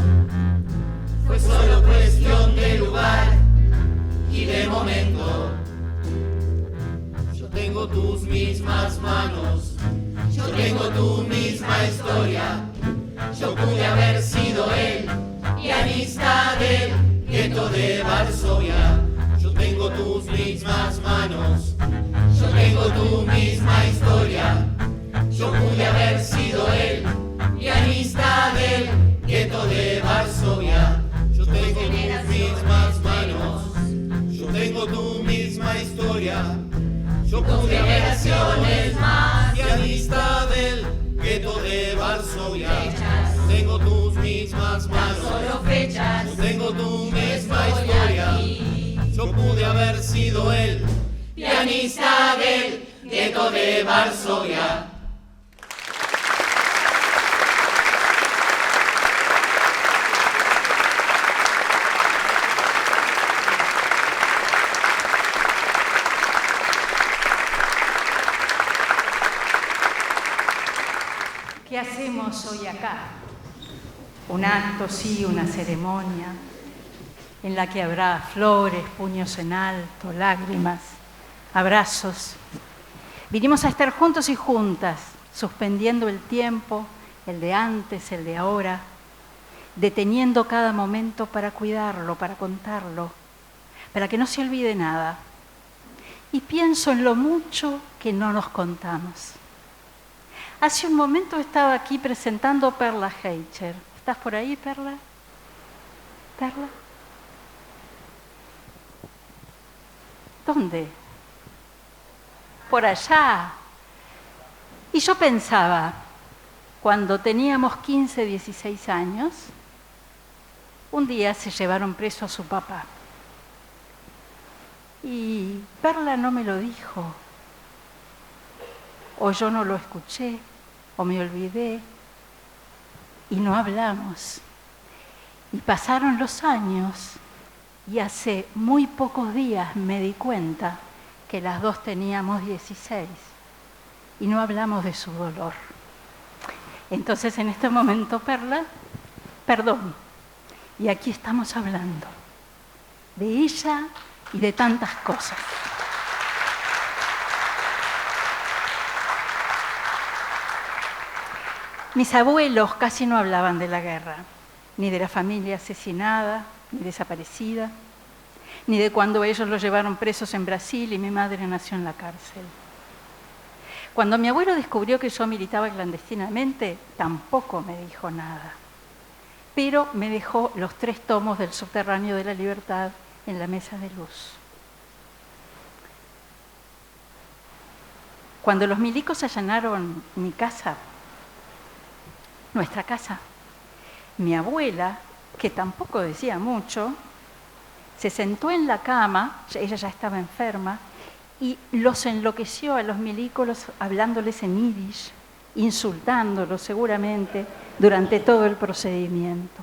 S8: fue solo cuestión de lugar y de momento. Yo tengo tus mismas manos, yo tengo tu misma historia. Yo pude haber sido el pianista del gueto de Varsovia. Yo tengo tus mismas manos, yo tengo tu misma historia. Yo pude haber sido el pianista del gueto de Varsovia. Yo tengo tus mismas manos, yo tengo tu misma historia. Yo pude haber sido el pianista del gueto de Varsovia. Yo tengo tus mismas manos, yo tengo tu misma historia. Yo pude haber sido el pianista del gueto de Varsovia.
S5: ¿Qué hacemos hoy acá? Un acto, sí, una ceremonia, en la que habrá flores, puños en alto, lágrimas, abrazos. Vinimos a estar juntos y juntas, suspendiendo el tiempo, el de antes, el de ahora, deteniendo cada momento para cuidarlo, para contarlo, para que no se olvide nada. Y pienso en lo mucho que no nos contamos. Hace un momento estaba aquí presentando a Perla Heicher. ¿Estás por ahí, Perla? ¿Perla? ¿Dónde? Por allá. Y yo pensaba, cuando teníamos 15, 16 años, un día se llevaron preso a su papá. Y Perla no me lo dijo. O yo no lo escuché, o me olvidé, y no hablamos. Y pasaron los años, y hace muy pocos días me di cuenta que las dos teníamos 16, y no hablamos de su dolor. Entonces, en este momento, Perla, perdón, y aquí estamos hablando de ella y de tantas cosas. Mis abuelos casi no hablaban de la guerra, ni de la familia asesinada, ni desaparecida, ni de cuando ellos los llevaron presos en Brasil y mi madre nació en la cárcel. Cuando mi abuelo descubrió que yo militaba clandestinamente, tampoco me dijo nada, pero me dejó los 3 tomos del Subterráneo de la Libertad en la mesa de luz. Cuando los milicos allanaron mi casa, nuestra casa, mi abuela, que tampoco decía mucho, se sentó en la cama, ella ya estaba enferma, y los enloqueció a los milicos hablándoles en yiddish, insultándolo seguramente durante todo el procedimiento.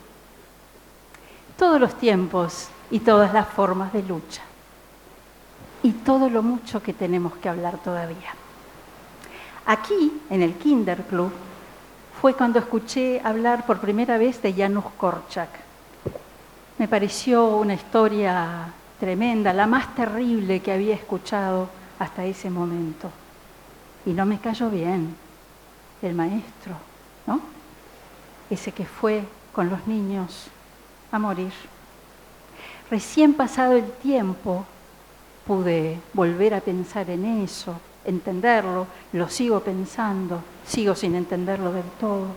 S5: Todos los tiempos y todas las formas de lucha. Y todo lo mucho que tenemos que hablar todavía. Aquí, en el Kinderclub, fue cuando escuché hablar por primera vez de Janusz Korczak. Me pareció una historia tremenda, la más terrible que había escuchado hasta ese momento. Y no me cayó bien el maestro, ¿no? Ese que fue con los niños a morir. Recién pasado el tiempo, pude volver a pensar en eso, entenderlo, lo sigo pensando, sigo sin entenderlo del todo.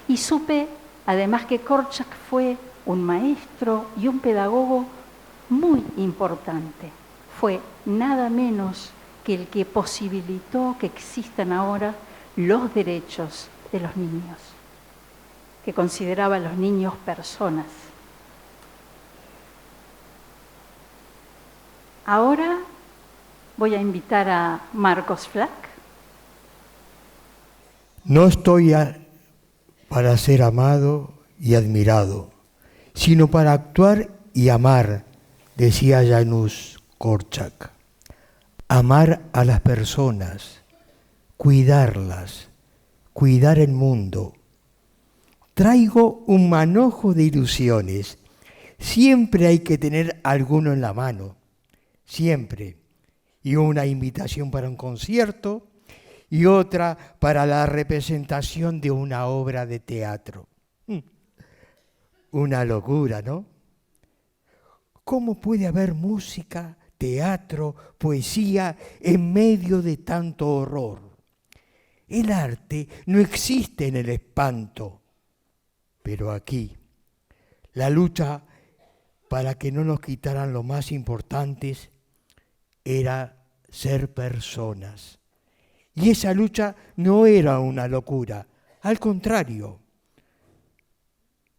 S5: Y supe, además, que Korczak fue un maestro y un pedagogo muy importante. Fue nada menos que el que posibilitó que existan ahora los derechos de los niños, que consideraba a los niños personas. Ahora voy a invitar a Marcos Flack.
S9: No estoy para ser amado y admirado, sino para actuar y amar, decía Janusz Korczak. Amar a las personas, cuidarlas, cuidar el mundo. Traigo un manojo de ilusiones. Siempre hay que tener alguno en la mano. Siempre. Y una invitación para un concierto y otra para la representación de una obra de teatro. Una locura, ¿no? ¿Cómo puede haber música, teatro, poesía en medio de tanto horror? El arte no existe en el espanto, pero aquí la lucha para que no nos quitaran lo más importantes era ser personas. Y esa lucha no era una locura, al contrario,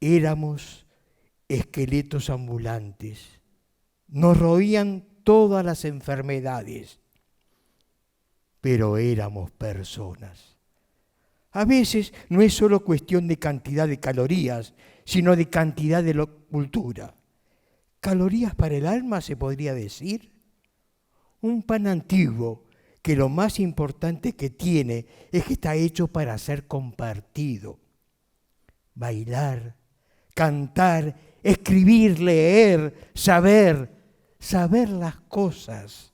S9: éramos esqueletos ambulantes, nos roían todas las enfermedades, pero éramos personas. A veces no es solo cuestión de cantidad de calorías, sino de cantidad de cultura. ¿Calorías para el alma se podría decir? Un pan antiguo que lo más importante que tiene es que está hecho para ser compartido. Bailar, cantar, escribir, leer, saber las cosas.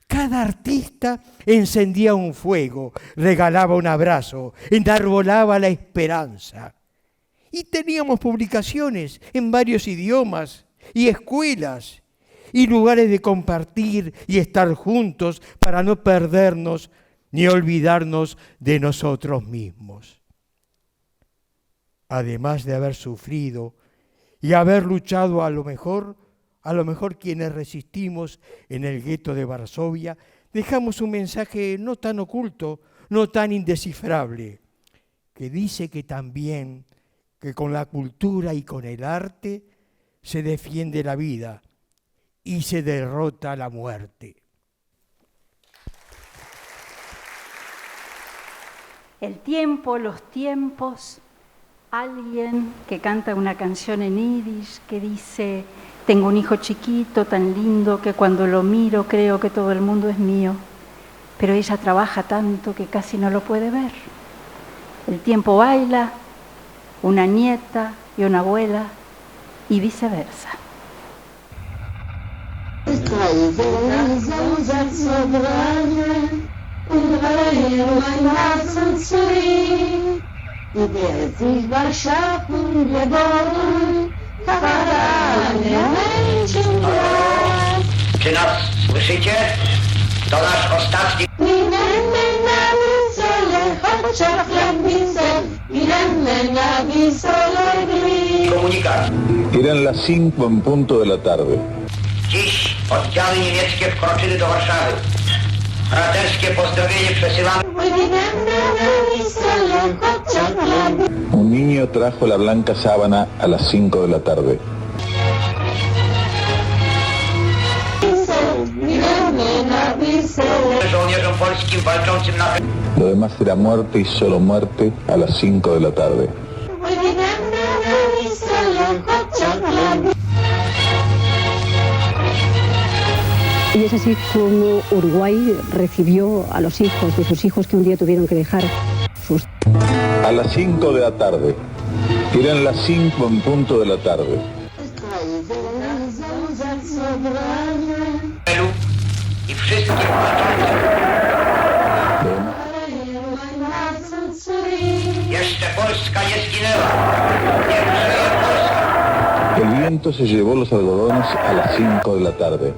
S9: Cada artista encendía un fuego, regalaba un abrazo, enarbolaba la esperanza. Y teníamos publicaciones en varios idiomas y escuelas y lugares de compartir y estar juntos para no perdernos ni olvidarnos de nosotros mismos. Además de haber sufrido y haber luchado a lo mejor quienes resistimos en el gueto de Varsovia, dejamos un mensaje no tan oculto, no tan indescifrable, que dice que también que con la cultura y con el arte se defiende la vida y se derrota la muerte.
S5: El tiempo, los tiempos, alguien que canta una canción en yiddish que dice: tengo un hijo chiquito tan lindo que cuando lo miro creo que todo el mundo es mío, pero ella trabaja tanto que casi no lo puede ver. El tiempo baila, una nieta y una abuela, y viceversa.
S10: Czy nas słyszycie? To nasz ostatni... Komunikat.
S11: Eran las 5 en punto de la tarde.
S10: Dziś oddziały niemieckie wkroczyły do Warszawy. Braterskie pozdrowienie przesyłamy.
S11: Un niño trajo la blanca sábana a las 5 de la tarde.
S10: Żołnierzom polskim polskim walczącym na...
S11: Lo demás será muerte y solo muerte a las 5 de la tarde.
S12: Y es así como Uruguay recibió a los hijos de sus hijos que un día tuvieron que dejar sus...
S11: A las 5 de la tarde. Eran las 5 en punto de la tarde.
S10: I wszystkim Jeszcze Polska nie zginęła. Nie żyje Polska.
S11: El viento se llevó los algodones a las 5 de la tarde.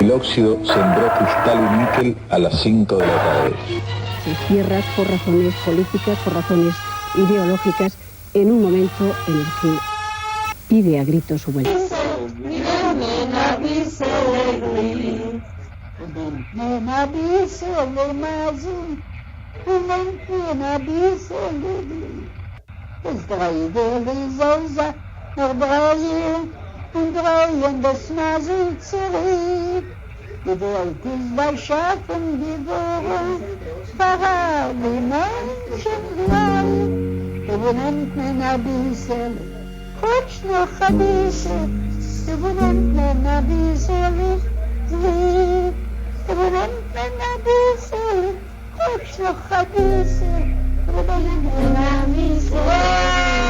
S11: Y el óxido sembró cristal y níquel a las 5 de la tarde.
S12: Sus tierras por razones políticas, por razones ideológicas, en un momento en el que pide a gritos su vuelta.
S13: Die Welt ist bei Schatten geboren, verraten die Menschen gleich. Übernimmt man ein bisschen, kurz noch ein bisschen, übernimmt man ein bisschen Lieb. Übernimmt man ein bisschen, kurz noch ein bisschen, übernimmt man ein bisschen.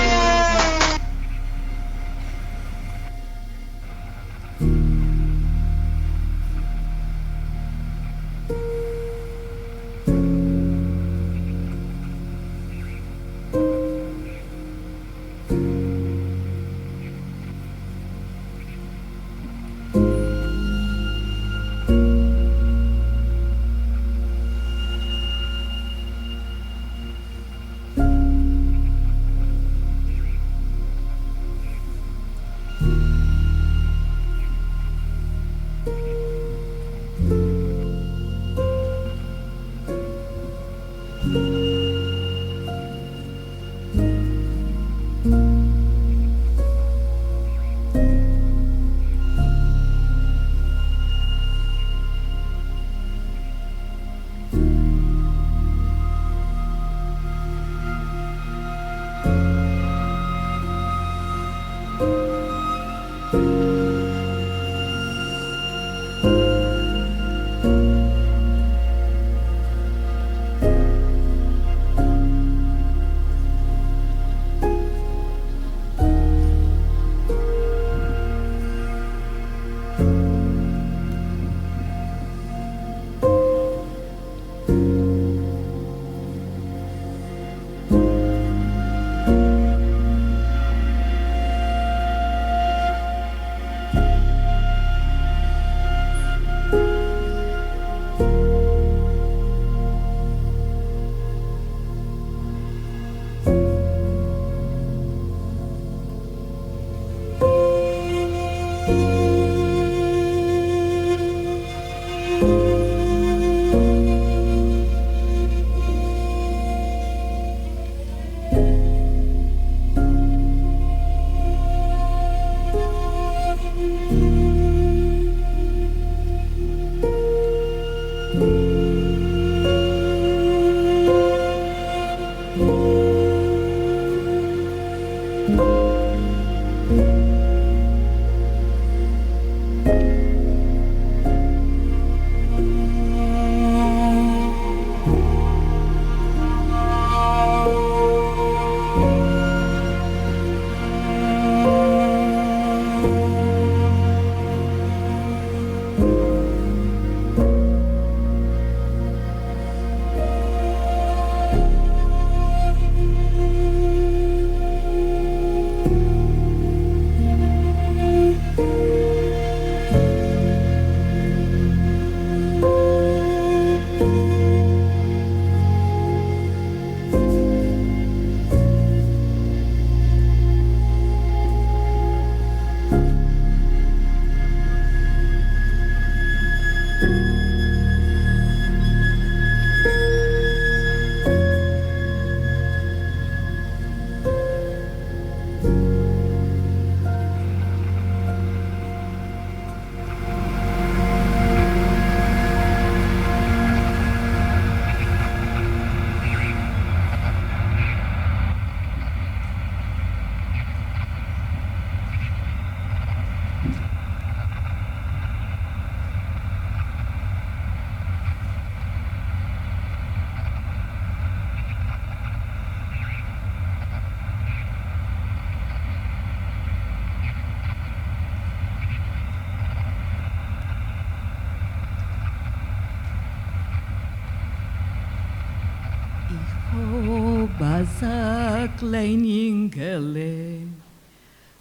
S14: Oh, basa kleiningerle,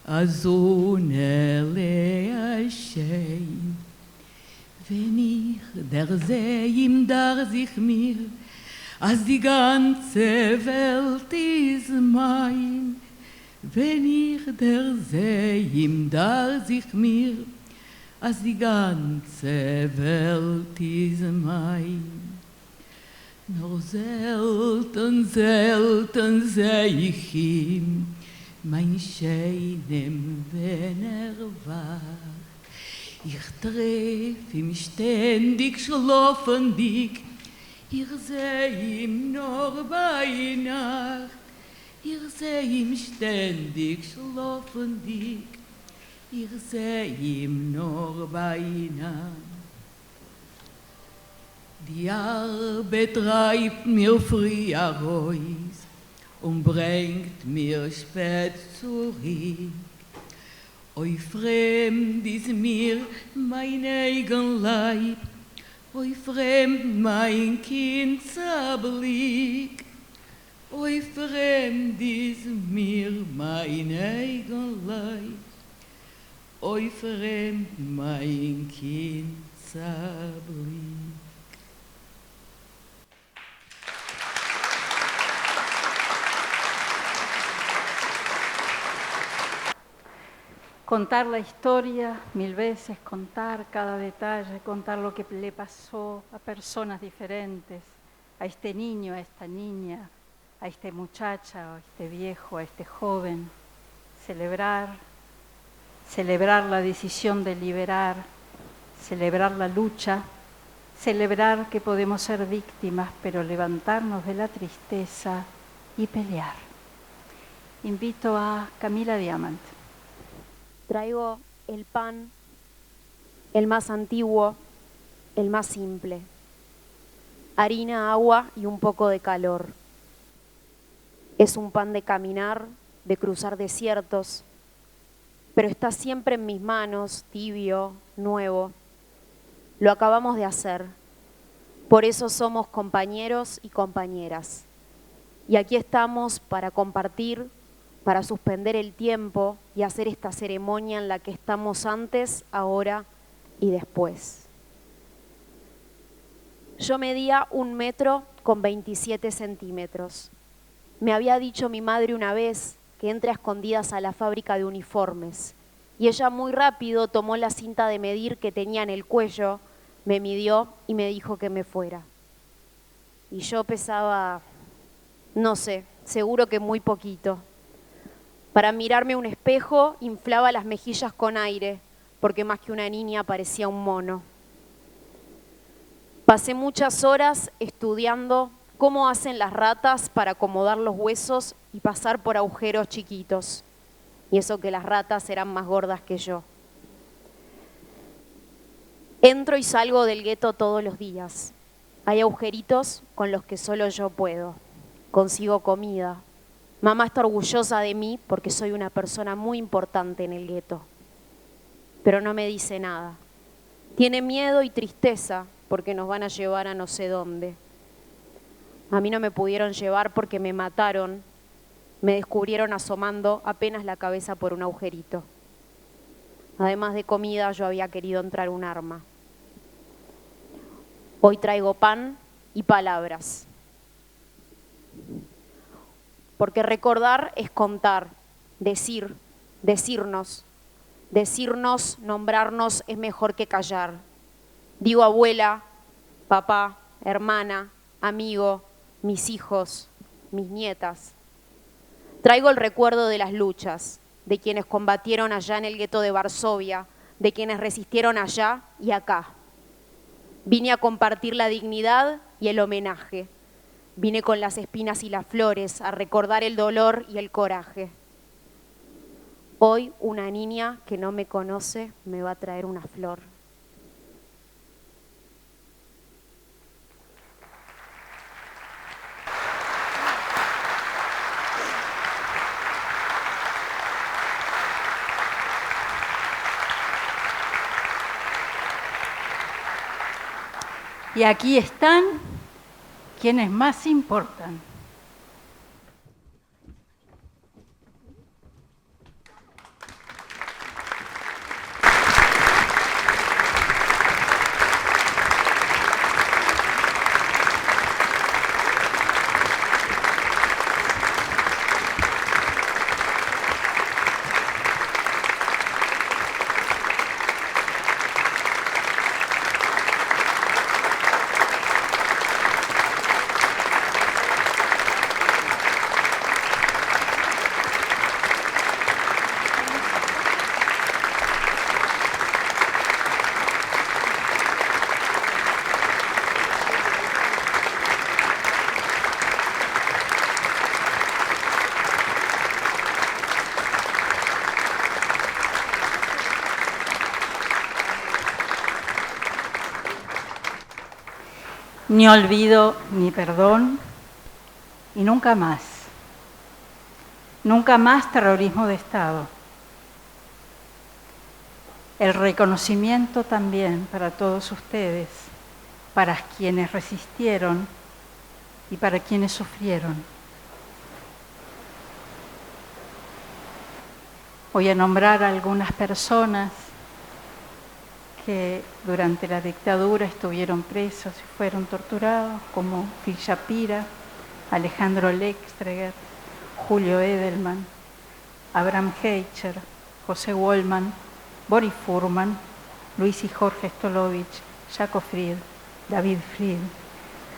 S14: azunele ashein. Wenn ich der See ihm dar sich mir, als die ganze Welt ist mein. Wenn ich der See ihm dar sich mir, als die ganze Welt ist mein. Nur selten, selten seh ich ihn, mein Scheinem, wenn wacht. Ich treff ihm ständig schlafendig, ich seh ihm nur bei Nacht. Ich seh ihm ständig schlafendig, ich seh ihm nur bei Nacht. Die Arbeit treibt mir früh heraus und bringt mir spät zurück. Oi fremd ist mir mein eigen Leib, oi fremd mein Kindsblick. Oi fremd ist mir mein eigen Leib, oi fremd mein Kindsblick.
S5: Contar la historia 1000 veces, contar cada detalle, contar lo que le pasó a personas diferentes, a este niño, a esta niña, a este muchacha, a este viejo, a este joven. Celebrar la decisión de liberar, celebrar la lucha, celebrar que podemos ser víctimas, pero levantarnos de la tristeza y pelear. Invito a Camila Diamant.
S15: Traigo el pan, el más antiguo, el más simple. Harina, agua y un poco de calor. Es un pan de caminar, de cruzar desiertos, pero está siempre en mis manos, tibio, nuevo. Lo acabamos de hacer. Por eso somos compañeros y compañeras. Y aquí estamos para compartir, para suspender el tiempo y hacer esta ceremonia en la que estamos antes, ahora y después. Yo medía 1 metro con 27 centímetros. Me había dicho mi madre una vez que entre a escondidas a la fábrica de uniformes y ella muy rápido tomó la cinta de medir que tenía en el cuello, me midió y me dijo que me fuera. Y yo pesaba, no sé, seguro que muy poquito. Para mirarme a un espejo, inflaba las mejillas con aire, porque más que una niña parecía un mono. Pasé muchas horas estudiando cómo hacen las ratas para acomodar los huesos y pasar por agujeros chiquitos. Y eso que las ratas eran más gordas que yo. Entro y salgo del gueto todos los días. Hay agujeritos con los que solo yo puedo. Consigo comida. Mamá está orgullosa de mí porque soy una persona muy importante en el gueto. Pero no me dice nada. Tiene miedo y tristeza porque nos van a llevar a no sé dónde. A mí no me pudieron llevar porque me mataron. Me descubrieron asomando apenas la cabeza por un agujerito. Además de comida, yo había querido entrar un arma. Hoy traigo pan y palabras. Porque recordar es contar, decir, decirnos, nombrarnos es mejor que callar. Digo abuela, papá, hermana, amigo, mis hijos, mis nietas. Traigo el recuerdo de las luchas, de quienes combatieron allá en el gueto de Varsovia, de quienes resistieron allá y acá. Vine a compartir la dignidad y el homenaje. Vine con las espinas y las flores a recordar el dolor y el coraje. Hoy una niña que no me conoce me va a traer una flor.
S5: Y aquí están quienes más importan, ni olvido ni perdón, y nunca más. Nunca más terrorismo de Estado. El reconocimiento también para todos ustedes, para quienes resistieron y para quienes sufrieron. Voy a nombrar a algunas personas que durante la dictadura estuvieron presos y fueron torturados, como Phil Shapira, Alejandro Lextreger, Julio Edelman, Abraham Heicher, José Wollman, Boris Furman, Luis y Jorge Stolovich, Jaco Fried, David Fried,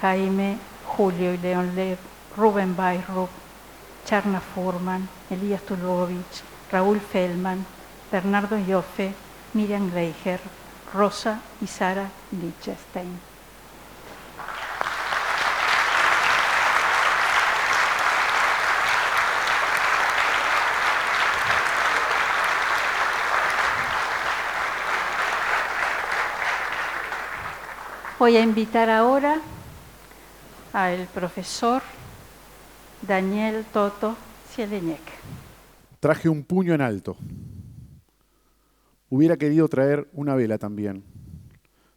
S5: Jaime, Julio y León Lev, Rubén Weisrup, Charna Furman, Elías Tulovich, Raúl Feldman, Bernardo Ioffe, Miriam Greiger, Rosa y Sara Lichtenstein. Voy a invitar ahora al profesor Daniel Toto Cieleñek.
S16: Traje un puño en alto. Hubiera querido traer una vela también,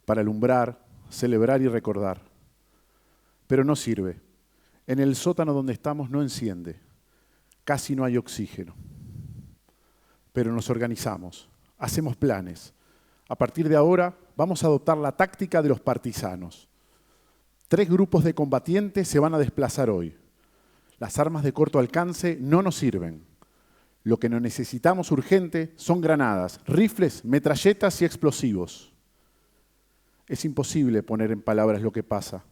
S16: para alumbrar, celebrar y recordar. Pero no sirve. En el sótano donde estamos no enciende. Casi no hay oxígeno. Pero nos organizamos, hacemos planes. A partir de ahora vamos a adoptar la táctica de los partisanos. 3 grupos de combatientes se van a desplazar hoy. Las armas de corto alcance no nos sirven. Lo que no necesitamos urgente son granadas, rifles, metralletas y explosivos. Es imposible poner en palabras lo que pasa,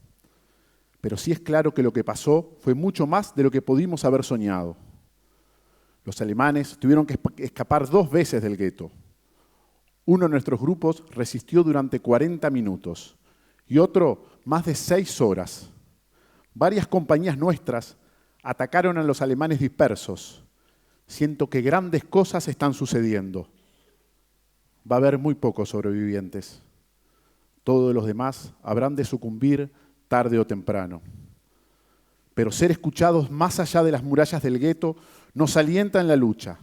S16: pero sí es claro que lo que pasó fue mucho más de lo que pudimos haber soñado. Los alemanes tuvieron que escapar 2 veces del gueto. Uno de nuestros grupos resistió durante 40 minutos y otro más de 6 horas. Varias compañías nuestras atacaron a los alemanes dispersos. Siento que grandes cosas están sucediendo. Va a haber muy pocos sobrevivientes. Todos los demás habrán de sucumbir tarde o temprano. Pero ser escuchados más allá de las murallas del gueto nos alienta en la lucha.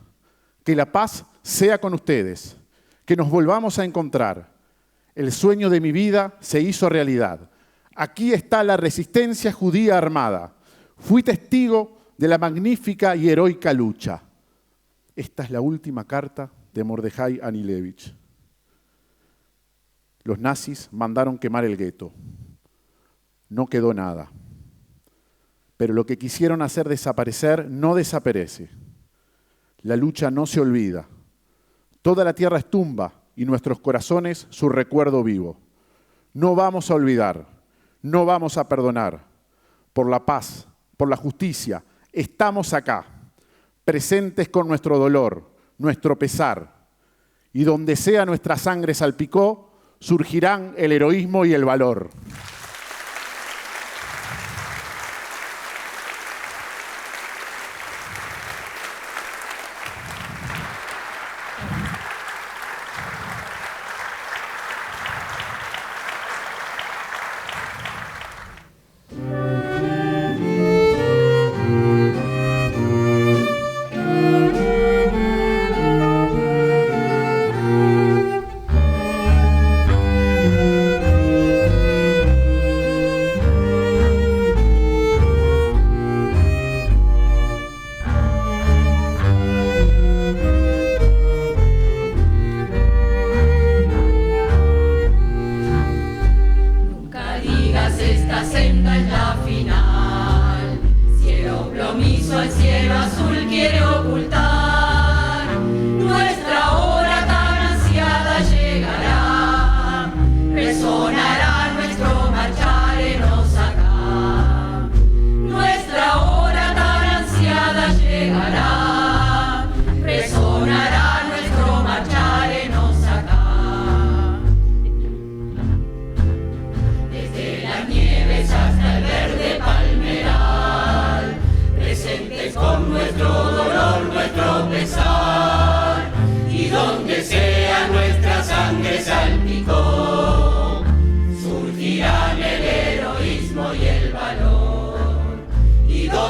S16: Que la paz sea con ustedes. Que nos volvamos a encontrar. El sueño de mi vida se hizo realidad. Aquí está la resistencia judía armada. Fui testigo de la magnífica y heroica lucha. Esta es la última carta de Mordejai Anilevich. Los nazis mandaron quemar el gueto. No quedó nada. Pero lo que quisieron hacer desaparecer no desaparece. La lucha no se olvida. Toda la tierra es tumba y nuestros corazones su recuerdo vivo. No vamos a olvidar, no vamos a perdonar. Por la paz, por la justicia, estamos acá, presentes con nuestro dolor, nuestro pesar. Y donde sea nuestra sangre salpicó, surgirán el heroísmo y el valor.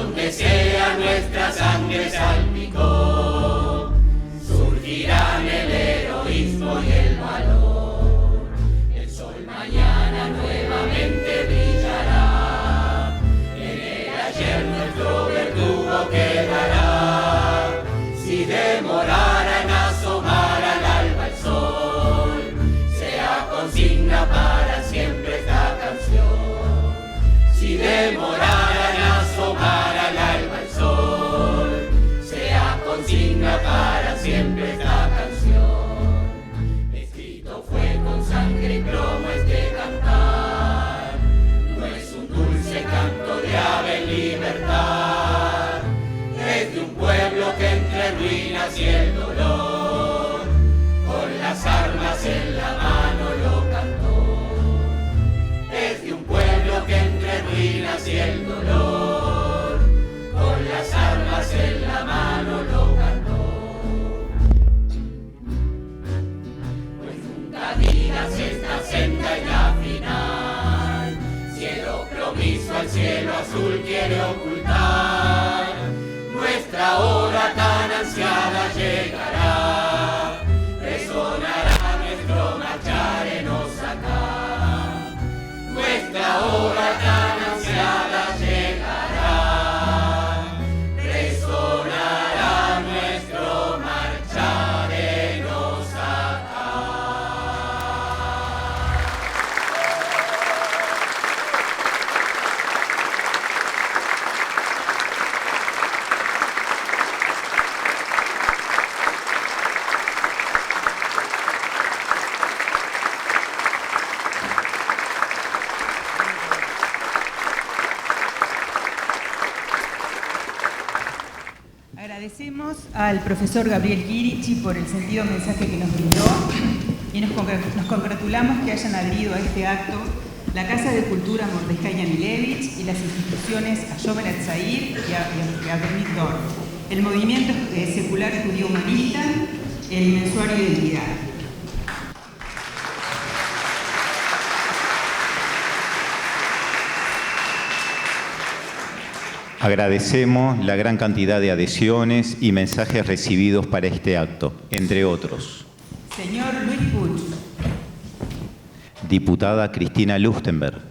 S8: donde sea nuestra sangre salpicó, surgirán el heroísmo y el valor. El sol mañana nuevamente brillará, en el ayer nuestro verdugo quedará. Si demorara en asomar al alba el sol, sea consigna para siempre esta canción. Si demorara en asomar al alba el sol, sea consigna para siempre esta canción. Escrito fue con sangre y plomo este cantar, no es un dulce canto de ave en libertad, es de un pueblo que entre ruinas y el dolor, con las armas en la mano lo cantó. Es de un pueblo que entre ruinas y el dolor, con las armas en la mano lo cantó. Pues nunca digas esta senda y la final, cielo promiso al cielo azul quiere ocultar. Nuestra hora tan ansiada llegará, resonará nuestro marchar en Osaka. Nuestra hora tan ansiada llegará, resonará nuestro marchar en Osaka.
S1: Agradecemos al profesor Gabriel Chirichi por el sentido mensaje que nos brindó y nos congratulamos que hayan adherido a este acto la Casa de Cultura Mordejai Yanilevich y las instituciones Ayomer Atzair y Avernit Dor, el movimiento secular judío humanista, el mensuario de Identidad.
S2: Agradecemos la gran cantidad de adhesiones y mensajes recibidos para este acto, entre otros.
S1: Señor Luis Puig.
S2: Diputada Cristina Lustenberg.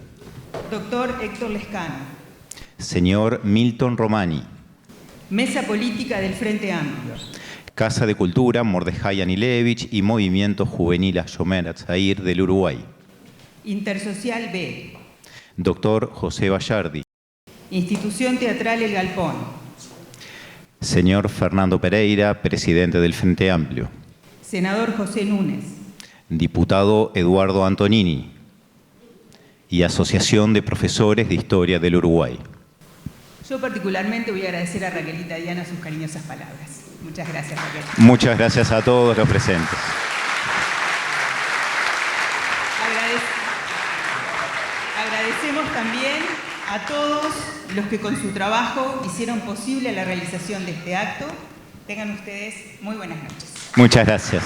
S1: Doctor Héctor Lescano.
S2: Señor Milton Romani.
S1: Mesa Política del Frente Amplio.
S2: Casa de Cultura Mordejai Yanilevich y Movimiento Juvenil Ayomer Atzair del Uruguay.
S1: Intersocial B.
S2: Doctor José Bayardi.
S1: Institución Teatral El Galpón.
S2: Señor Fernando Pereira, presidente del Frente Amplio.
S1: Senador José Núñez.
S2: Diputado Eduardo Antonini. Y Asociación de Profesores de Historia del Uruguay.
S1: Yo particularmente voy a agradecer a Raquelita Diana sus cariñosas palabras. Muchas gracias, Raquel.
S2: Muchas gracias a todos los presentes.
S1: Agradecemos también a todos los que con su trabajo hicieron posible la realización de este acto. Tengan ustedes muy buenas noches.
S2: Muchas gracias.